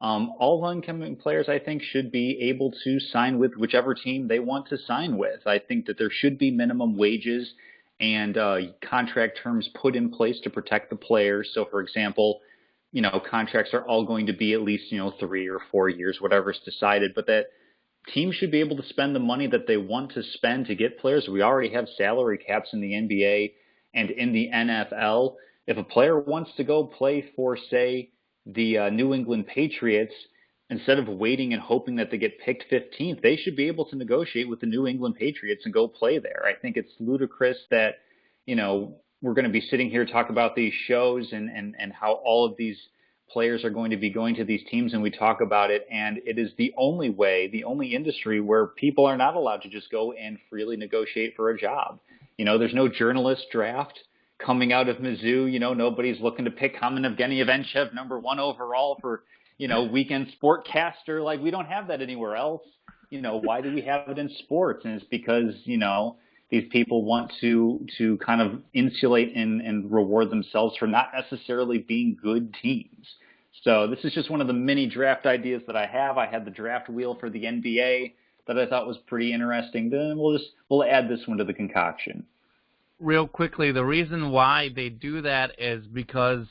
All incoming players, I think, should be able to sign with whichever team they want to sign with. I think that there should be minimum wages and contract terms put in place to protect the players. So, for example, contracts are all going to be at least, 3 or 4 years, whatever's decided, but that teams should be able to spend the money that they want to spend to get players. We already have salary caps in the NBA and in the NFL. If a player wants to go play for, say, the New England Patriots, instead of waiting and hoping that they get picked 15th, they should be able to negotiate with the New England Patriots and go play there. I think it's ludicrous that, we're going to be sitting here talking about these shows and how all of these players are going to be going to these teams, and we talk about it, and it is the only way, the only industry where people are not allowed to just go and freely negotiate for a job. There's no journalist draft coming out of Mizzou. Nobody's looking to pick Kamen Evgeniev Enchev number 1 overall for weekend sportcaster. Like, we don't have that anywhere else. Why do we have it in sports? And it's because, these people want to kind of insulate and reward themselves for not necessarily being good teams. So this is just one of the many draft ideas that I have. I had the draft wheel for the NBA that I thought was pretty interesting. Then we'll add this one to the concoction. Real quickly, the reason why they do that is because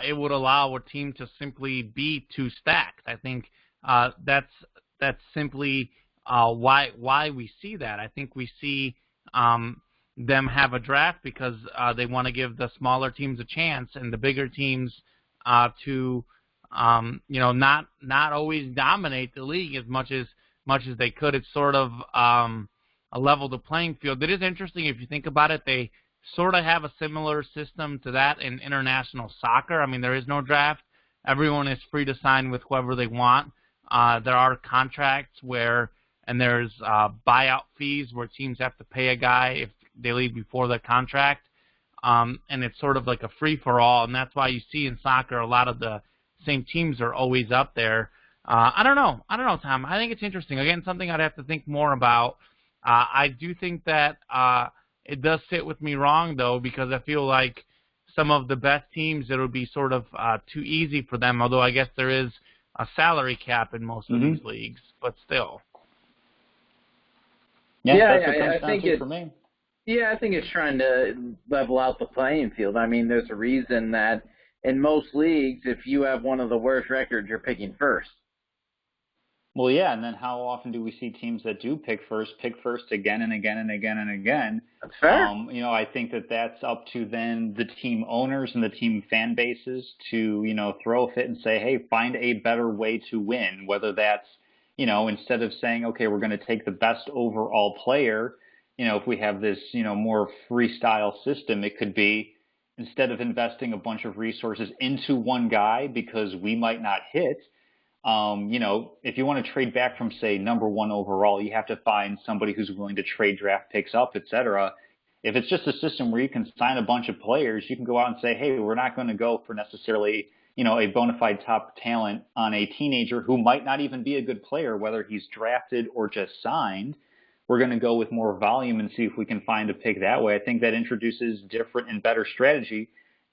it would allow a team to simply be too stacked. I think that's simply why we see that. I think we see them have a draft because they want to give the smaller teams a chance and the bigger teams to not always dominate the league as much as they could. It's sort of a level the playing field. It is interesting if you think about it. They sort of have a similar system to that in international soccer. I mean, there is no draft. Everyone is free to sign with whoever they want. There are contracts and there's buyout fees where teams have to pay a guy if they leave before the contract. And it's sort of like a free-for-all, and that's why you see in soccer a lot of the same teams are always up there. I don't know, Tom. I think it's interesting. Again, something I'd have to think more about. I do think that it does sit with me wrong, though, because I feel like some of the best teams, it would be sort of too easy for them, although I guess there is a salary cap in most of these leagues, but still. Yeah, that's what comes down to for me. Yeah, I think it's trying to level out the playing field. I mean, there's a reason that in most leagues, if you have one of the worst records, you're picking first. Well, yeah, and then how often do we see teams that do pick first again and again and again and again? That's fair. I think that's up to then the team owners and the team fan bases to, throw a fit and say, hey, find a better way to win, whether that's, instead of saying, okay, we're going to take the best overall player, if we have this, more freestyle system, it could be instead of investing a bunch of resources into one guy because we might not hit, if you want to trade back from, say, number one overall, you have to find somebody who's willing to trade draft picks up, et cetera. If it's just a system where you can sign a bunch of players, you can go out and say, hey, we're not going to go for necessarily, a bona fide top talent on a teenager who might not even be a good player, whether he's drafted or just signed. We're going to go with more volume and see if we can find a pick that way. I think that introduces different and better strategy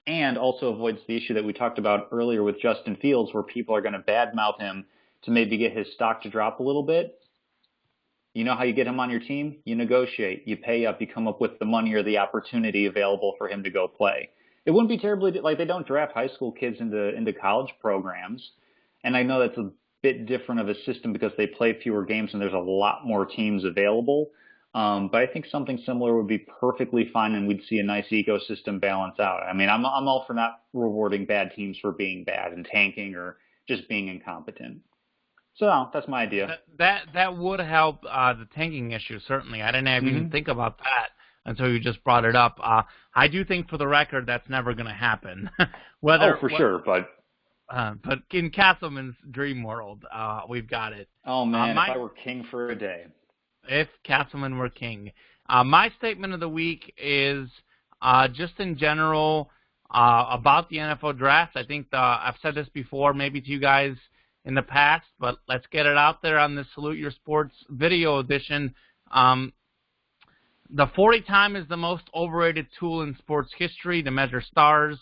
and also avoids the issue that we talked about earlier with Justin Fields, where people are going to badmouth him to maybe get his stock to drop a little bit. You know how you get him on your team? You negotiate, you pay up, you come up with the money or the opportunity available for him to go play. It wouldn't be terribly, like, they don't draft high school kids into college programs. And I know that's a bit different of a system because they play fewer games and there's a lot more teams available. But I think something similar would be perfectly fine, and we'd see a nice ecosystem balance out. I mean, I'm all for not rewarding bad teams for being bad and tanking or just being incompetent. So that's my idea. That would help the tanking issue, certainly. I didn't even think about that until you just brought it up. I do think, for the record, that's never going to happen. Sure, but in Castleman's dream world, we've got it. Oh, man, if I were king for a day. If Castleman were king. My statement of the week is just in general about the NFL draft. I think I've said this before, maybe to you guys in the past, but let's get it out there on this Salute Your Sports video edition. The 40 time is the most overrated tool in sports history to measure stars.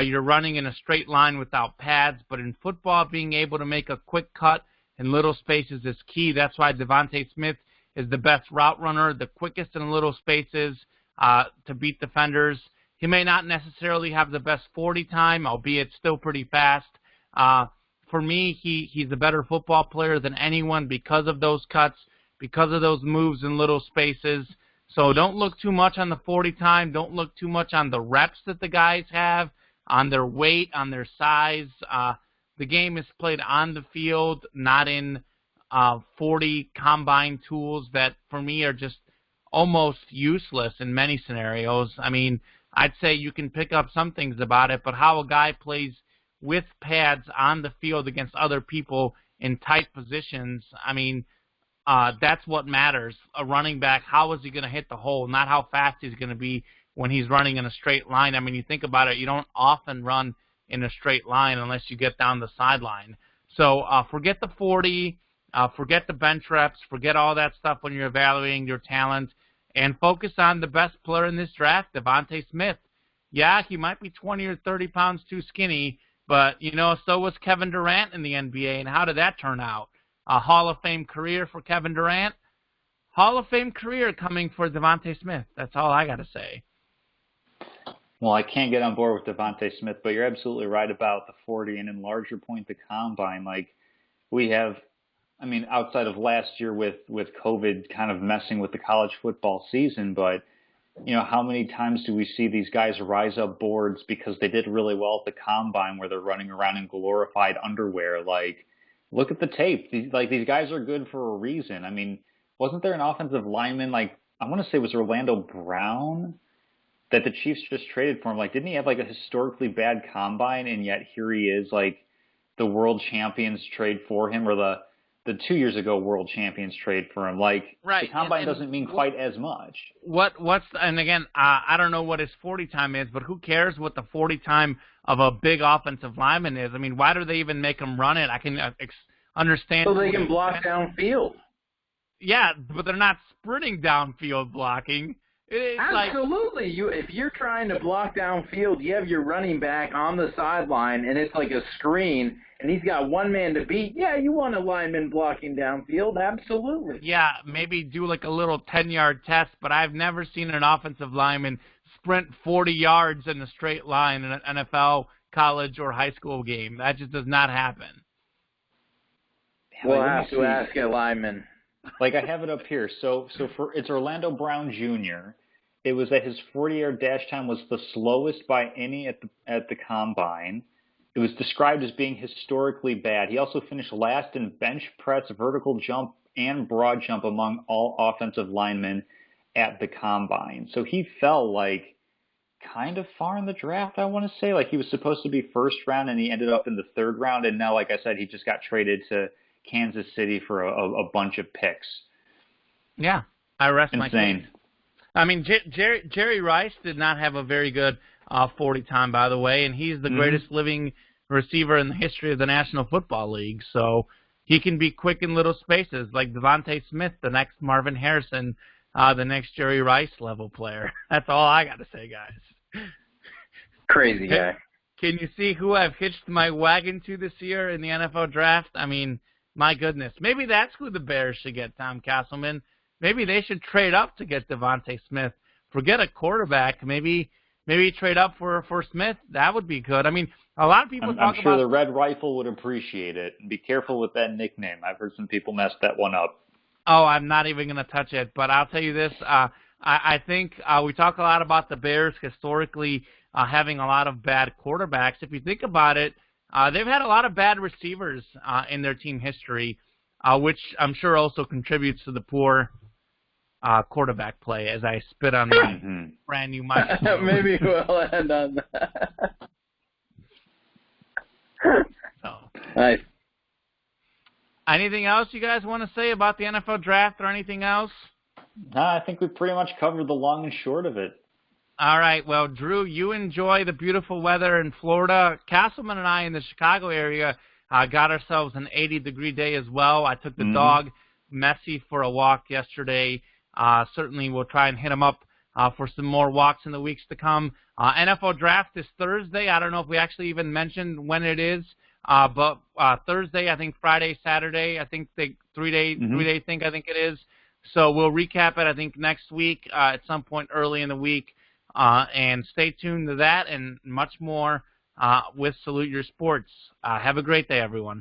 You're running in a straight line without pads, but in football, being able to make a quick cut in little spaces is key. That's why Devontae Smith is the best route runner, the quickest in little spaces to beat defenders. He may not necessarily have the best 40 time, albeit still pretty fast. For me, he's a better football player than anyone because of those cuts, because of those moves in little spaces. So don't look too much on the 40 time. Don't look too much on the reps that the guys have, on their weight, on their size. The game is played on the field, not in 40 combine tools that, for me, are just almost useless in many scenarios. I mean, I'd say you can pick up some things about it, but how a guy plays with pads on the field against other people in tight positions, I mean, that's what matters. A running back, how is he going to hit the hole, not how fast he's going to be when he's running in a straight line. I mean, you think about it, you don't often run in a straight line unless you get down the sideline. So forget the 40, forget the bench reps, forget all that stuff when you're evaluating your talent, and focus on the best player in this draft, Devontae Smith. Yeah, he might be 20 or 30 pounds too skinny, but, so was Kevin Durant in the NBA, and how did that turn out? A Hall of Fame career for Kevin Durant? Hall of Fame career coming for Devontae Smith. That's all I got to say. Well, I can't get on board with Devontae Smith, but you're absolutely right about the 40, and in larger point, the combine. Like, we have, outside of last year with COVID kind of messing with the college football season, but, how many times do we see these guys rise up boards because they did really well at the combine where they're running around in glorified underwear? Like, look at the tape. These guys are good for a reason. Wasn't there an offensive lineman, I want to say it was Orlando Brown, that the Chiefs just traded for him? Didn't he have a historically bad combine, and yet here he is, the world champions trade for him, or the 2 years ago world champions trade for him? Right. The combine doesn't mean quite as much. And again, I don't know what his 40 time is, but who cares what the 40 time of a big offensive lineman is? Why do they even make him run it? I can understand. So they can block downfield. Yeah, but they're not sprinting downfield blocking. It's Absolutely. If you're trying to block downfield, you have your running back on the sideline, and it's like a screen, and he's got one man to beat. Yeah, you want a lineman blocking downfield. Absolutely. Yeah, maybe do a little 10-yard test, but I've never seen an offensive lineman sprint 40 yards in a straight line in an NFL, college, or high school game. That just does not happen. We'll have to ask a lineman. I have it up here. So it's Orlando Brown Jr. It was that his 40-yard dash time was the slowest by any at the combine. It was described as being historically bad. He also finished last in bench press, vertical jump, and broad jump among all offensive linemen at the combine. So he fell kind of far in the draft, I want to say. He was supposed to be first round, and he ended up in the third round. And now, like I said, he just got traded to Kansas City for a bunch of picks. Yeah, I rest my case. Jerry Rice did not have a very good 40 time, by the way, and he's the greatest living receiver in the history of the National Football League. So he can be quick in little spaces, like Devontae Smith, the next Marvin Harrison, the next Jerry Rice level player. That's all I got to say, guys. Crazy guy. Can you see who I've hitched my wagon to this year in the NFL draft? My goodness. Maybe that's who the Bears should get, Tom Castleman. Maybe they should trade up to get Devontae Smith. Forget a quarterback. Maybe trade up for Smith. That would be good. A lot of people I'm sure the Red Rifle would appreciate it. Be careful with that nickname. I've heard some people mess that one up. Oh, I'm not even going to touch it. But I'll tell you this. I think we talk a lot about the Bears historically having a lot of bad quarterbacks. If you think about it, they've had a lot of bad receivers in their team history, which I'm sure also contributes to the poor quarterback play as I spit on my brand new microphone. Maybe we'll end on that. So. Nice. Anything else you guys want to say about the NFL draft or anything else? No, I think we pretty much covered the long and short of it. All right. Well, Drew, you enjoy the beautiful weather in Florida. Castleman and I in the Chicago area got ourselves an 80-degree day as well. I took the dog, Messi, for a walk yesterday. Certainly we'll try and hit him up for some more walks in the weeks to come. NFL draft is Thursday. I don't know if we actually even mentioned when it is, but Thursday, I think Friday, Saturday, I think the three-day thing, I think it is. So we'll recap it, I think, next week at some point early in the week. And stay tuned to that and much more with Salute Your Sports. Have a great day, everyone.